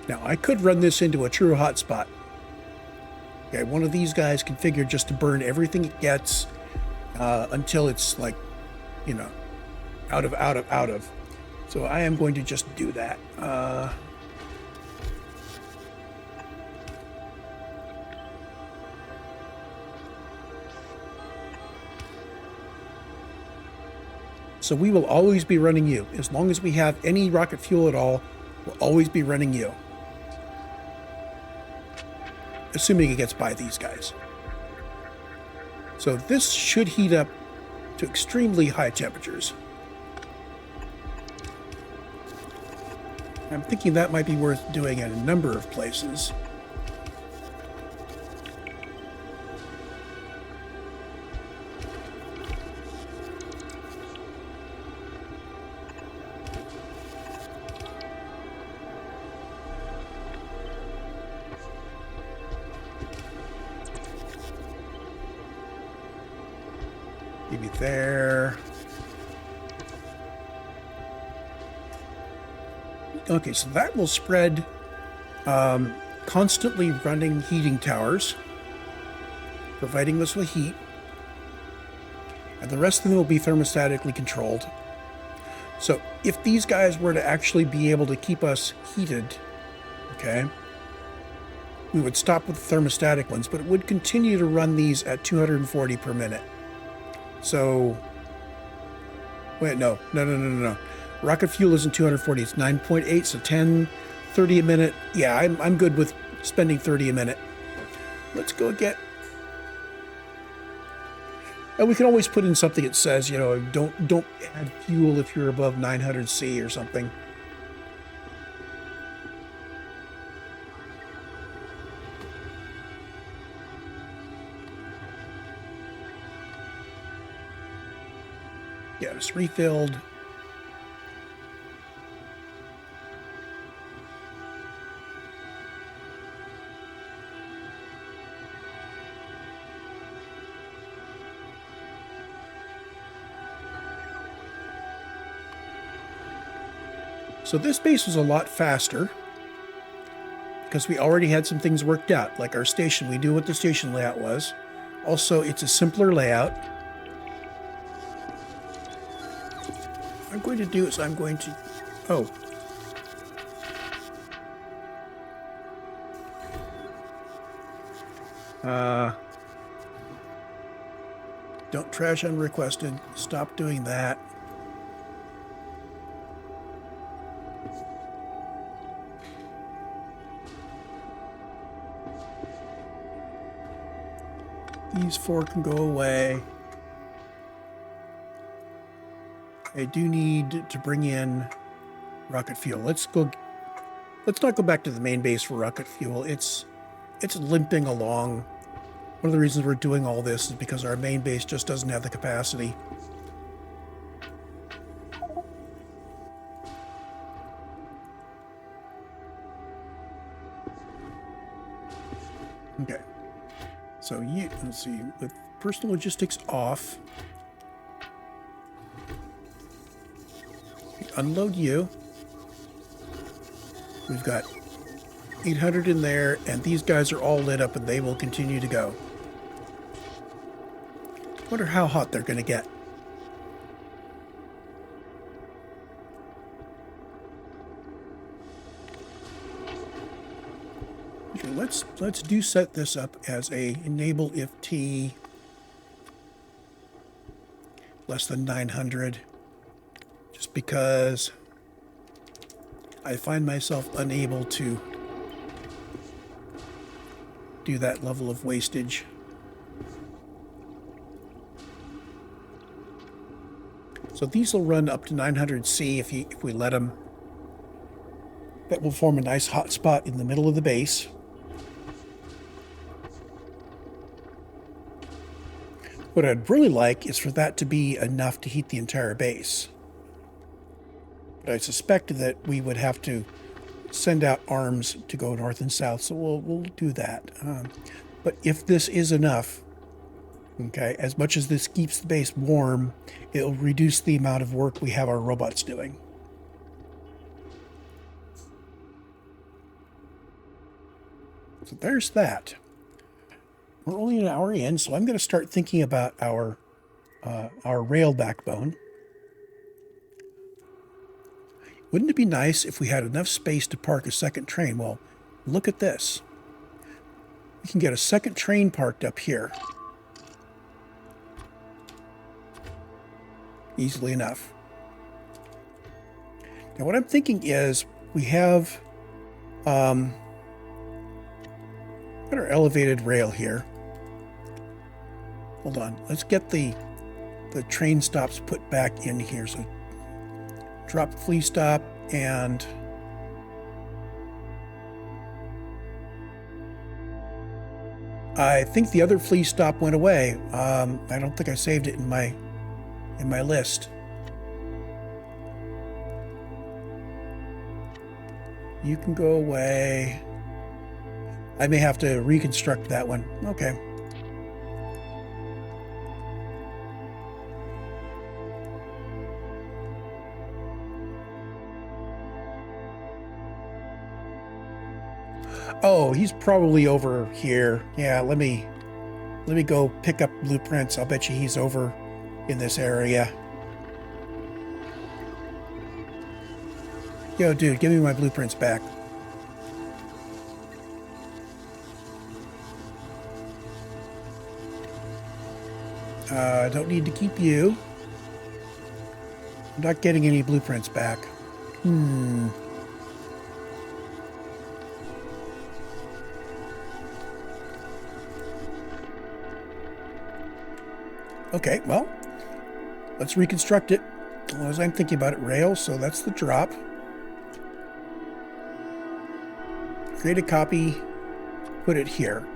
Now, I could run this into a true hotspot. Okay, one of these guys configured just to burn everything it gets until it's like, you know, out of. So I am going to just do that. So we will always be running you. As long as we have any rocket fuel at all, we'll always be running you. Assuming it gets by these guys. So this should heat up to extremely high temperatures. I'm thinking that might be worth doing in a number of places. Maybe there. Okay, so that will spread constantly running heating towers, providing us with heat, and the rest of them will be thermostatically controlled. So if these guys were to actually be able to keep us heated, okay, we would stop with the thermostatic ones, but it would continue to run these at 240 per minute. So, wait, no. Rocket fuel isn't 240, it's 9.8, so 10, 30 a minute. Yeah, I'm good with spending 30 a minute. Let's go get... And we can always put in something that says, you know, don't add fuel if you're above 900 C or something. Yeah, it's refilled. So this base was a lot faster because we already had some things worked out, like our station. We knew what the station layout was. Also, it's a simpler layout. What I'm going to do is I'm going to... Oh. Don't trash unrequested. Stop doing that. These four can go away. I do need to bring in rocket fuel. Let's not go back to the main base for rocket fuel. It's limping along. One of the reasons we're doing all this is because our main base just doesn't have the capacity. Okay. So let's see, with personal logistics off, unload you. We've got 800 in there, and these guys are all lit up, and they will continue to go. Wonder how hot they're going to get. Okay, let's do set this up as a enable if T less than 900, just because I find myself unable to do that level of wastage. So these will run up to 900 C if we let them. That will form a nice hot spot in the middle of the base. What I'd really like is for that to be enough to heat the entire base. But I suspect that we would have to send out arms to go north and south, so we'll do that. But if this is enough, okay, as much as this keeps the base warm, it'll reduce the amount of work we have our robots doing. So there's that. We're only an hour in, so I'm going to start thinking about our rail backbone. Wouldn't it be nice if we had enough space to park a second train? Well, look at this. We can get a second train parked up here. Easily enough. Now what I'm thinking is we have got our elevated rail here. Hold on. Let's get the train stops put back in here. So drop flea stop and I think the other flea stop went away. I don't think I saved it in my list. You can go away. I may have to reconstruct that one. Okay. Oh, he's probably over here. Yeah, let me go pick up blueprints. I'll bet you he's over in this area. Yo, dude, give me my blueprints back. I don't need to keep you. I'm not getting any blueprints back. Okay, well, let's reconstruct it. Well, as I'm thinking about it, rail, so that's the drop. Create a copy, put it here.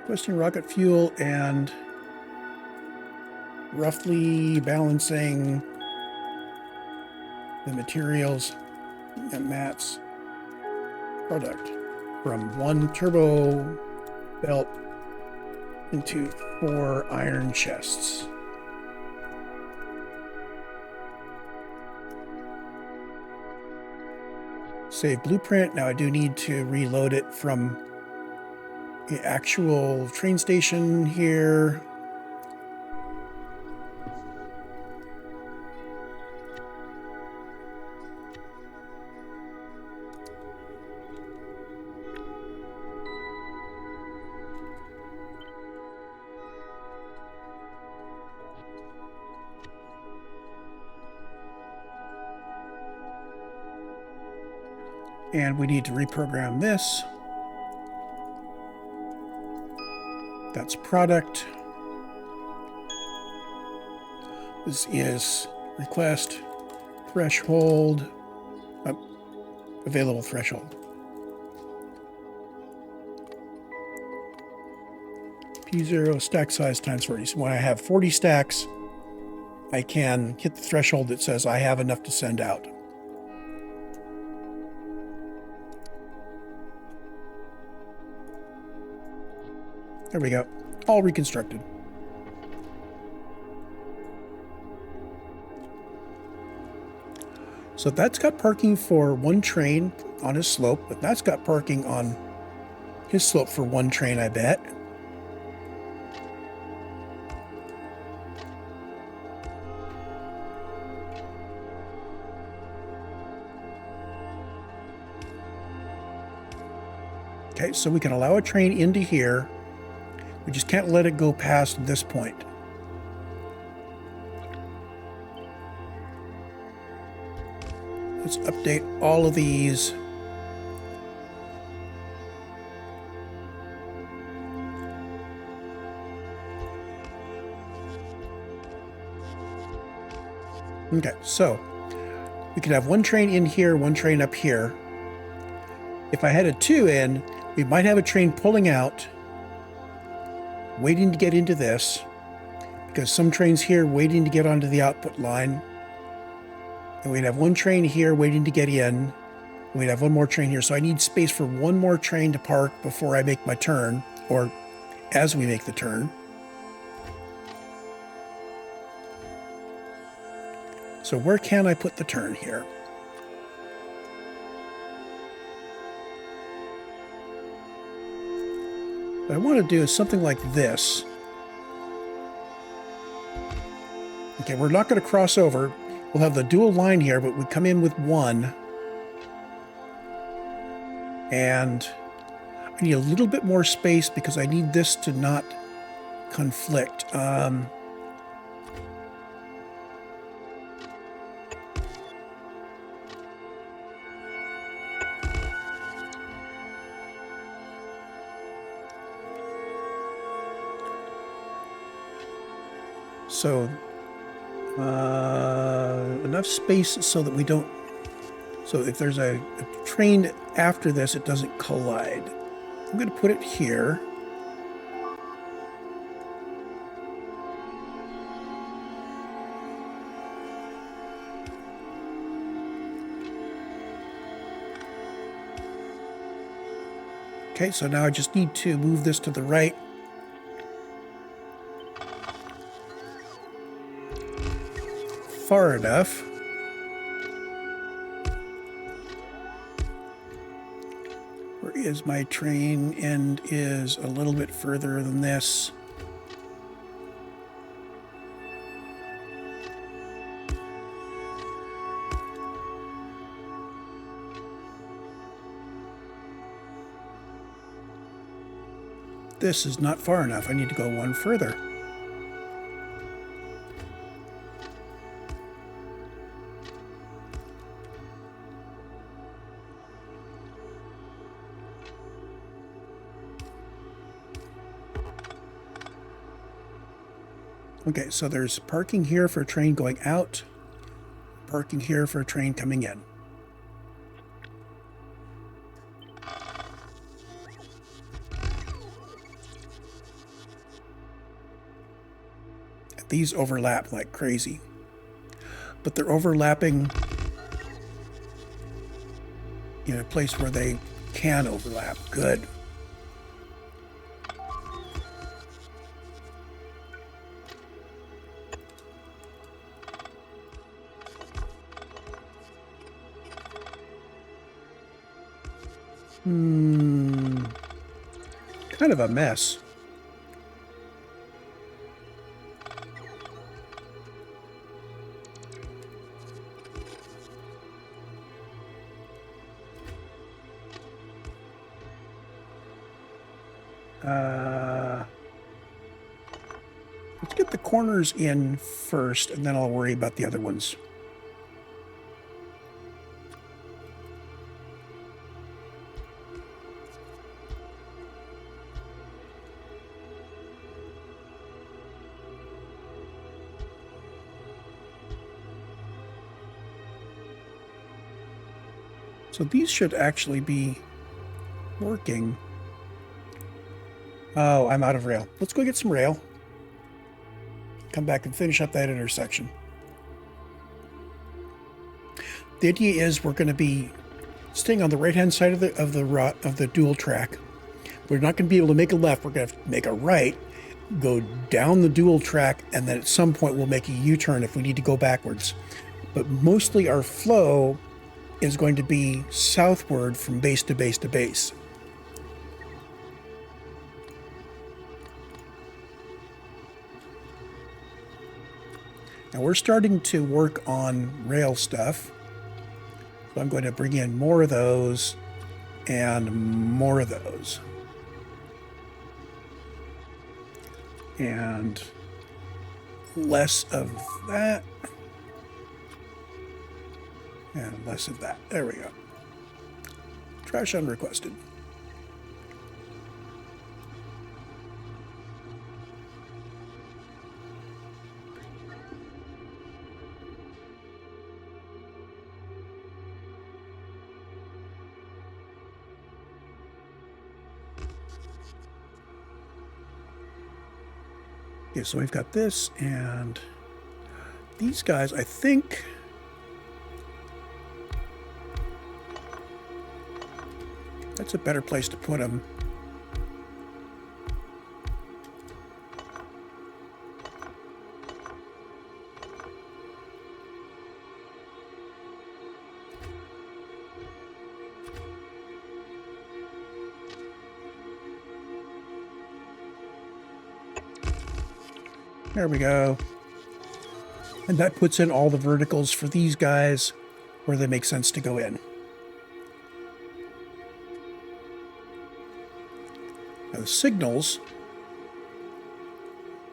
Requesting rocket fuel and roughly balancing the materials and mats product from 1 turbo belt into 4 iron chests. Save blueprint. Now I do need to reload it from the actual train station here. And we need to reprogram this. That's product. This is request threshold, available threshold. P0 stack size times 40. So when I have 40 stacks, I can hit the threshold that says I have enough to send out. There we go. All reconstructed. So that's got parking for 1 train on his slope, but that's got parking on his slope for 1 train, I bet. Okay, so we can allow a train into here. We just can't let it go past this point. Let's update all of these. Okay, so we could have one train in here, one train up here. If I had a 2 in, we might have a train pulling out, waiting to get into this, because some trains here waiting to get onto the output line. And we'd have one train here waiting to get in. We'd have one more train here. So I need space for one more train to park before I make my turn, or as we make the turn. So where can I put the turn here? What I want to do is something like this. Okay, we're not going to cross over. We'll have the dual line here, but we come in with one. And I need a little bit more space because I need this to not conflict. So enough space so that we don't, so if there's a train after this, it doesn't collide. I'm going to put it here. Okay, so now I just need to move this to the right. Far enough. Where is my train? End is a little bit further than this. This is not far enough. I need to go one further. Okay, so there's parking here for a train going out, parking here for a train coming in. These overlap like crazy, but they're overlapping in a place where they can overlap. Good. Kind of a mess. Let's get the corners in first, and then I'll worry about the other ones. So these should actually be working. Oh, I'm out of rail. Let's go get some rail. Come back and finish up that intersection. The idea is we're going to be staying on the right-hand side of the dual track. We're not going to be able to make a left. We're going to have to make a right, go down the dual track, and then at some point we'll make a U-turn if we need to go backwards. But mostly our flow is going to be southward from base to base to base. Now we're starting to work on rail stuff. So I'm going to bring in more of those and more of those. And less of that. And less of that. There we go. Trash unrequested. Okay, so we've got this and these guys, I think. That's a better place to put them. There we go. And that puts in all the verticals for these guys where they make sense to go in. Now the signals,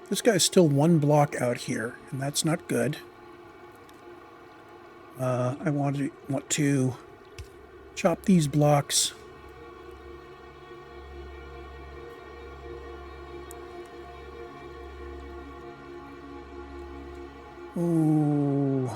this guy's still one block out here, and that's not good. I want to chop these blocks. Ooh.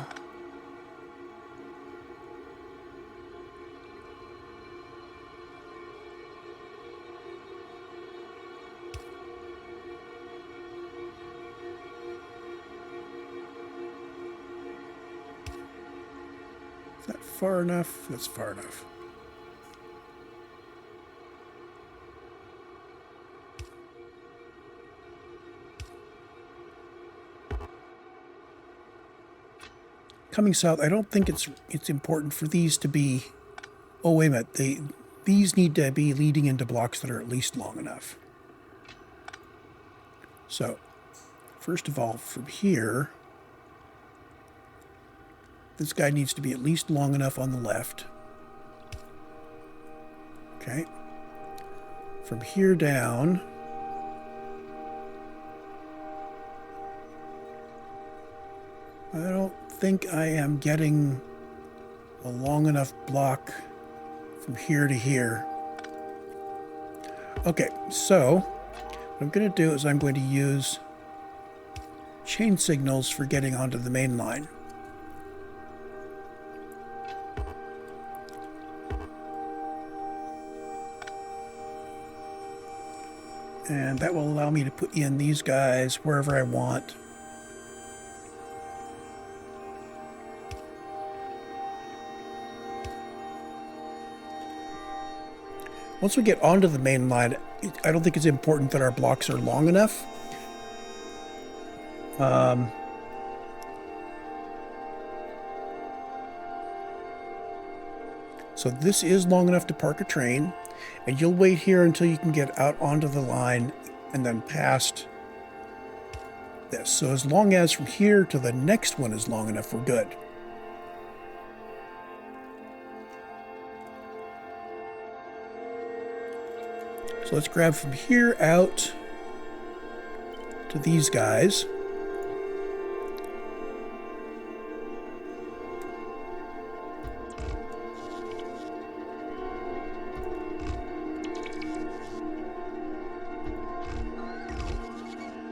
Is that far enough? That's far enough. Coming south, I don't think it's important for these to be. Oh, wait a minute. These need to be leading into blocks that are at least long enough. So, first of all, from here, this guy needs to be at least long enough on the left. Okay. From here down, I don't think I am getting a long enough block from here to here. Okay, so what I'm going to do is I'm going to use chain signals for getting onto the main line. And that will allow me to put in these guys wherever I want. Once we get onto the main line, I don't think it's important that our blocks are long enough. So this is long enough to park a train, and you'll wait here until you can get out onto the line and then past this. So as long as from here to the next one is long enough, we're good. So let's grab from here out to these guys.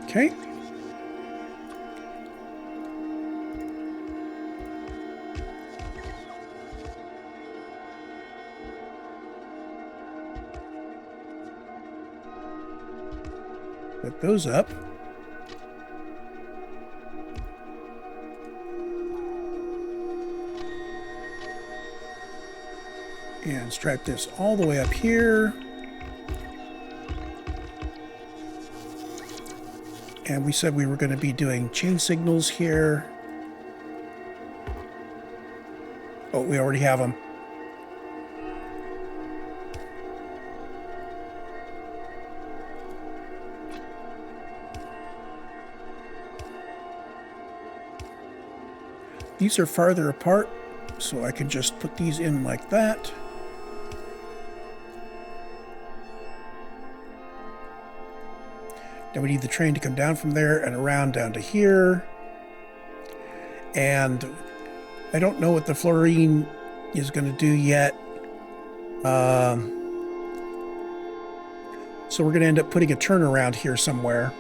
Okay. Put those up. And stripe this all the way up here. And we said we were going to be doing chain signals here. Oh, we already have them. These are farther apart, so I can just put these in like that. Now we need the train to come down from there and around down to here. And I don't know what the fluorine is going to do yet. So we're going to end up putting a turnaround here somewhere.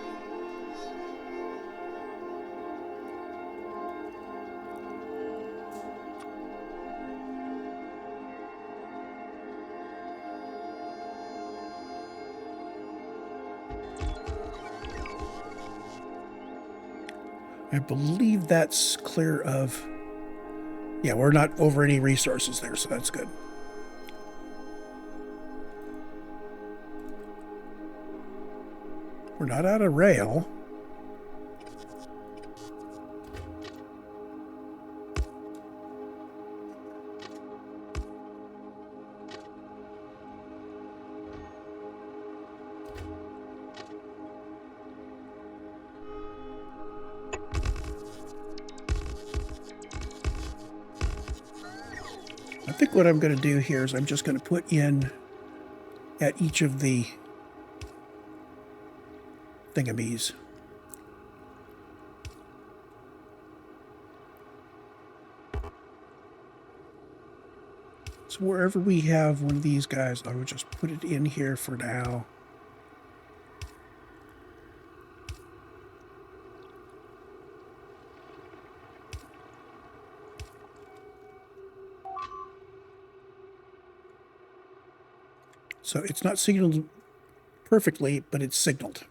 I believe that's clear of... Yeah, we're not over any resources there, so that's good. We're not out of rail. I think what I'm going to do here is I'm just going to put in at each of the thingamies. So wherever we have one of these guys, I would just put it in here for now. So it's not signaled perfectly, but it's signaled.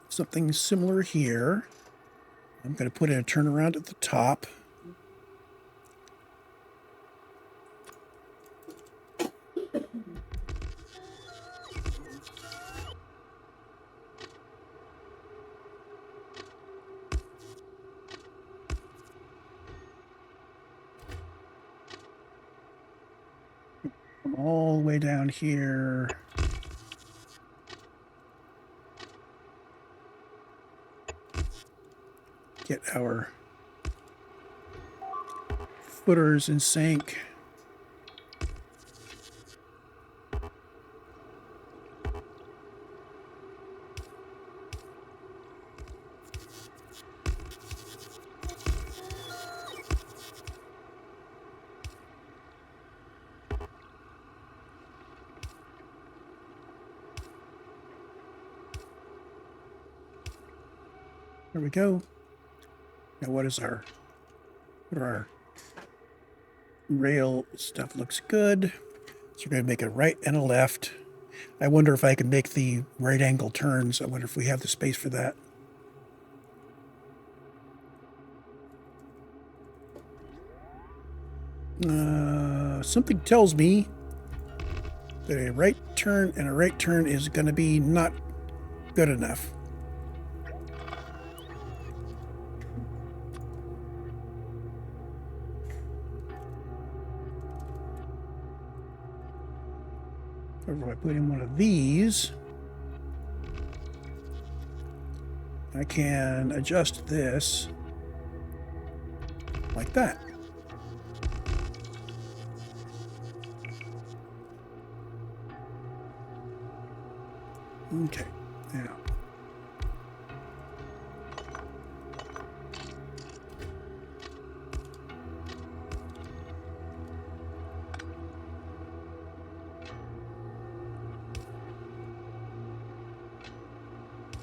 Something similar here. I'm going to put in a turnaround at the top. All the way down here. Get our footers in sync. There we go. Now what are our rail stuff? Looks good. So we're going to make a right and a left. I wonder if I can make the right angle turns. I wonder if we have the space for that. Something tells me that a right turn and a right turn is going to be not good enough. If I put in one of these, I can adjust this like that. Okay, now.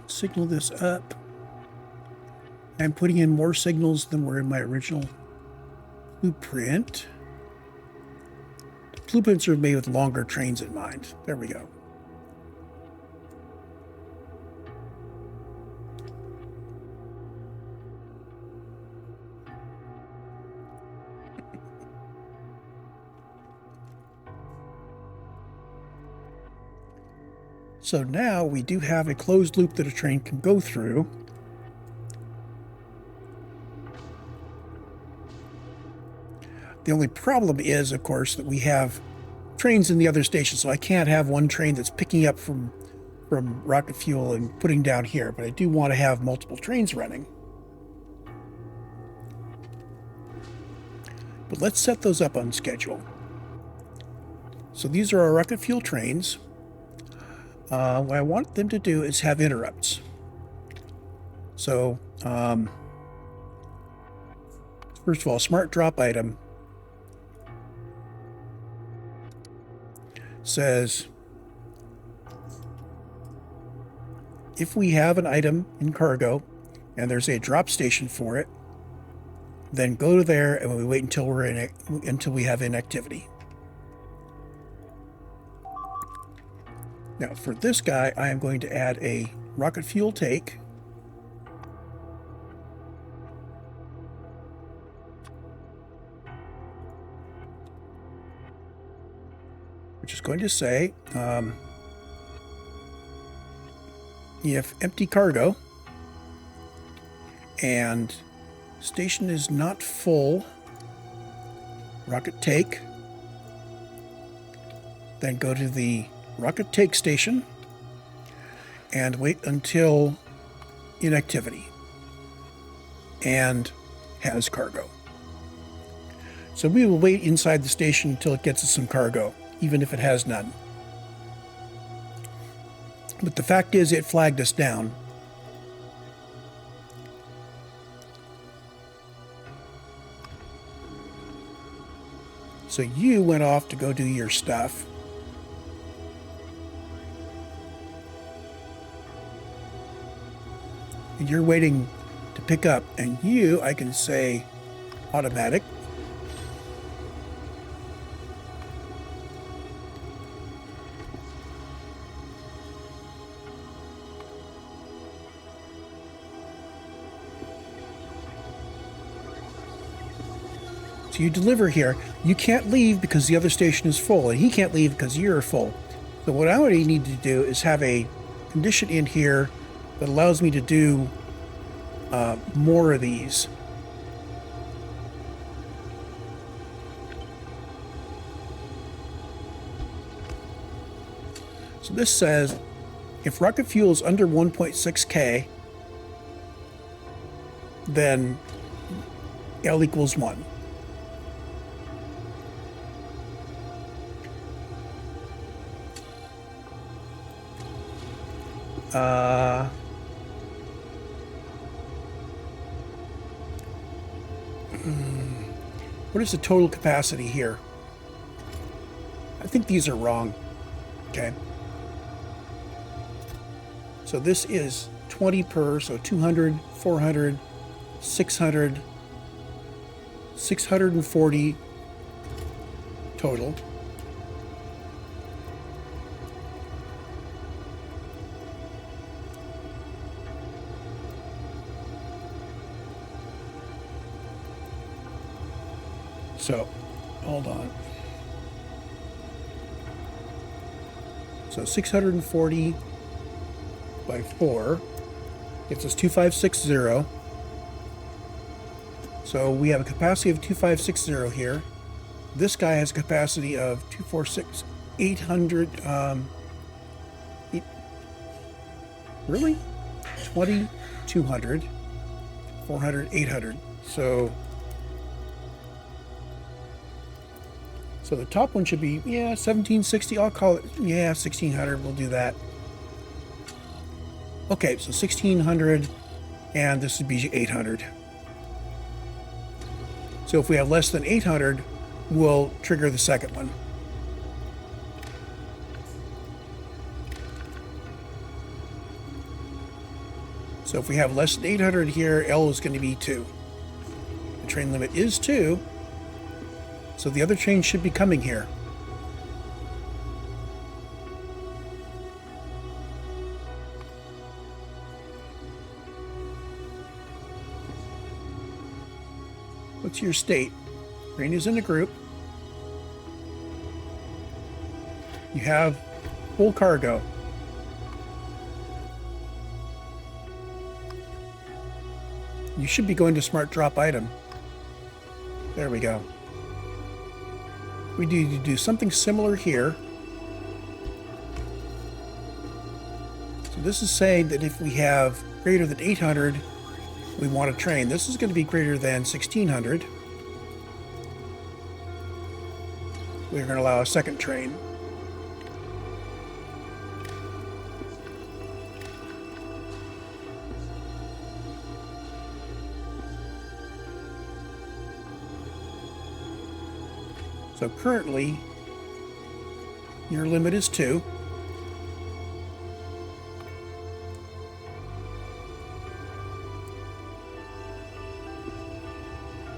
Signal this up. I'm putting in more signals than were in my original blueprint. The blueprints are made with longer trains in mind. There we go. So now we do have a closed loop that a train can go through. The only problem is, of course, that we have trains in the other stations, so I can't have one train that's picking up from rocket fuel and putting down here, but I do want to have multiple trains running. But let's set those up on schedule. So these are our rocket fuel trains. What I want them to do is have interrupts. So, first of all, smart drop item says if we have an item in cargo and there's a drop station for it, then go to there and we wait until we have inactivity. Now, for this guy, I am going to add a rocket fuel take. which is going to say if empty cargo and station is not full, rocket take, then go to the rocket take station and wait until inactivity and has cargo. So we will wait inside the station until it gets us some cargo, even if it has none. But the fact is, it flagged us down. So you went off to go do your stuff. And you're waiting to pick up. And you, I can say, automatic. So you deliver here. You can't leave because the other station is full, and he can't leave because you're full. So what I already need to do is have a condition in here that allows me to do more of these. So this says, if rocket fuel is under 1.6K, then L equals 1. What is the total capacity here? I think these are wrong. Okay. So this is 20 per, so 200, 400, 600, 640 total. So, hold on. So 640 by 4 gets us 2560. So we have a capacity of 2560 here. This guy has a capacity of 246, 800. Really? 2200, 400, 800. So the top one should be, 1760. I'll call it, 1600. We'll do that. Okay, so 1600, and this would be 800. So if we have less than 800, we'll trigger the second one. So if we have less than 800 here, L is going to be 2. The train limit is 2. So the other train should be coming here. What's your state? Train is in a group. You have full cargo. You should be going to smart drop item. There we go. We need to do something similar here. So this is saying that if we have greater than 800, we want a train. This is going to be greater than 1600. We're going to allow a second train. So currently, your limit is 2.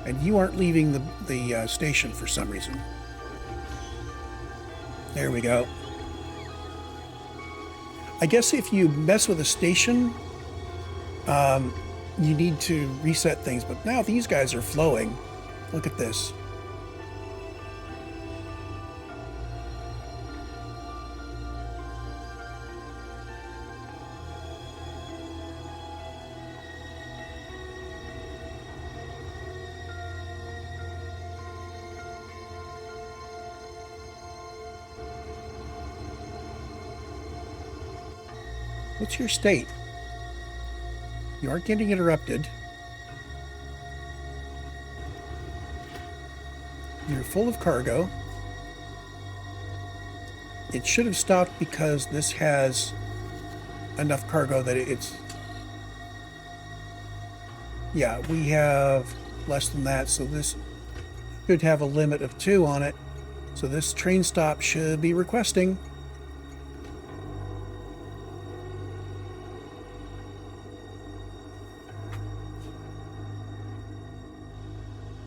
And you aren't leaving the station for some reason. There we go. I guess if you mess with a station, you need to reset things. But now these guys are flowing. Look at this. What's your state? You aren't getting interrupted. You're full of cargo. It should have stopped because this has enough cargo that it's... Yeah, we have less than that, so this should have a limit of 2 on it. So this train stop should be requesting.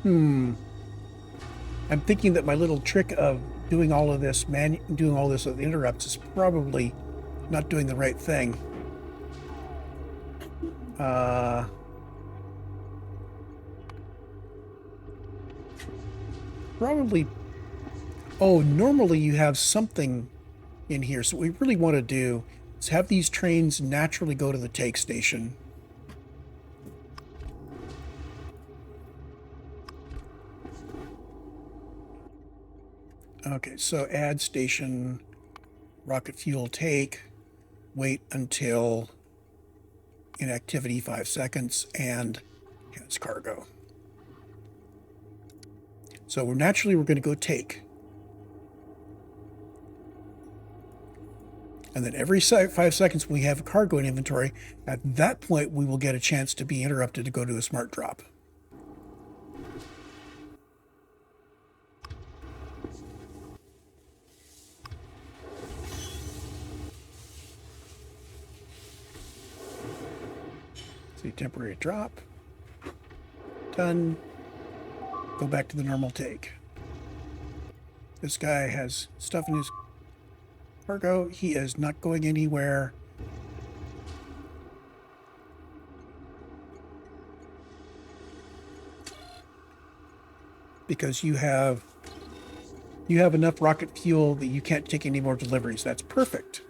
I'm thinking that my little trick of doing all of this, doing all this with interrupts is probably not doing the right thing. Probably. Oh, normally you have something in here. So what we really want to do is have these trains naturally go to the take station. Okay, so add station, rocket fuel take, wait until inactivity 5 seconds, and has cargo. So we're going to go take. And then every 5 seconds we have cargo in inventory. At that point, we will get a chance to be interrupted to go to a smart drop. See, temporary drop. Done. Go back to the normal take. This guy has stuff in his cargo. He is not going anywhere. Because you have enough rocket fuel that you can't take any more deliveries. That's perfect.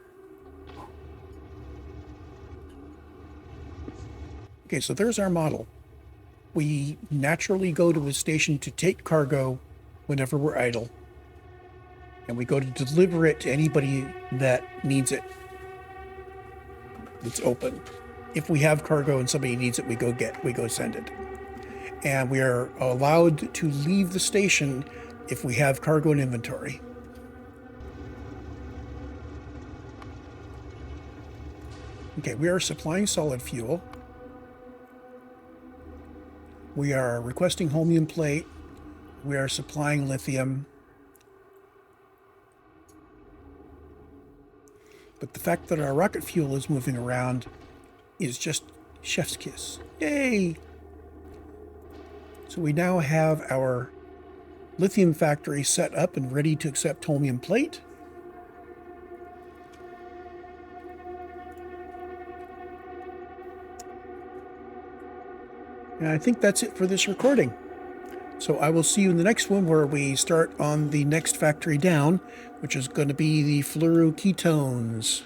Okay, so there's our model. We naturally go to a station to take cargo whenever we're idle. And we go to deliver it to anybody that needs it. It's open. If we have cargo and somebody needs it, we go send it. And we are allowed to leave the station if we have cargo in inventory. Okay, we are supplying solid fuel. We are requesting Holmium plate. We are supplying lithium. But the fact that our rocket fuel is moving around is just chef's kiss. Yay! So we now have our lithium factory set up and ready to accept Holmium plate. And I think that's it for this recording. So I will see you in the next one where we start on the next factory down, which is going to be the fluoroketones.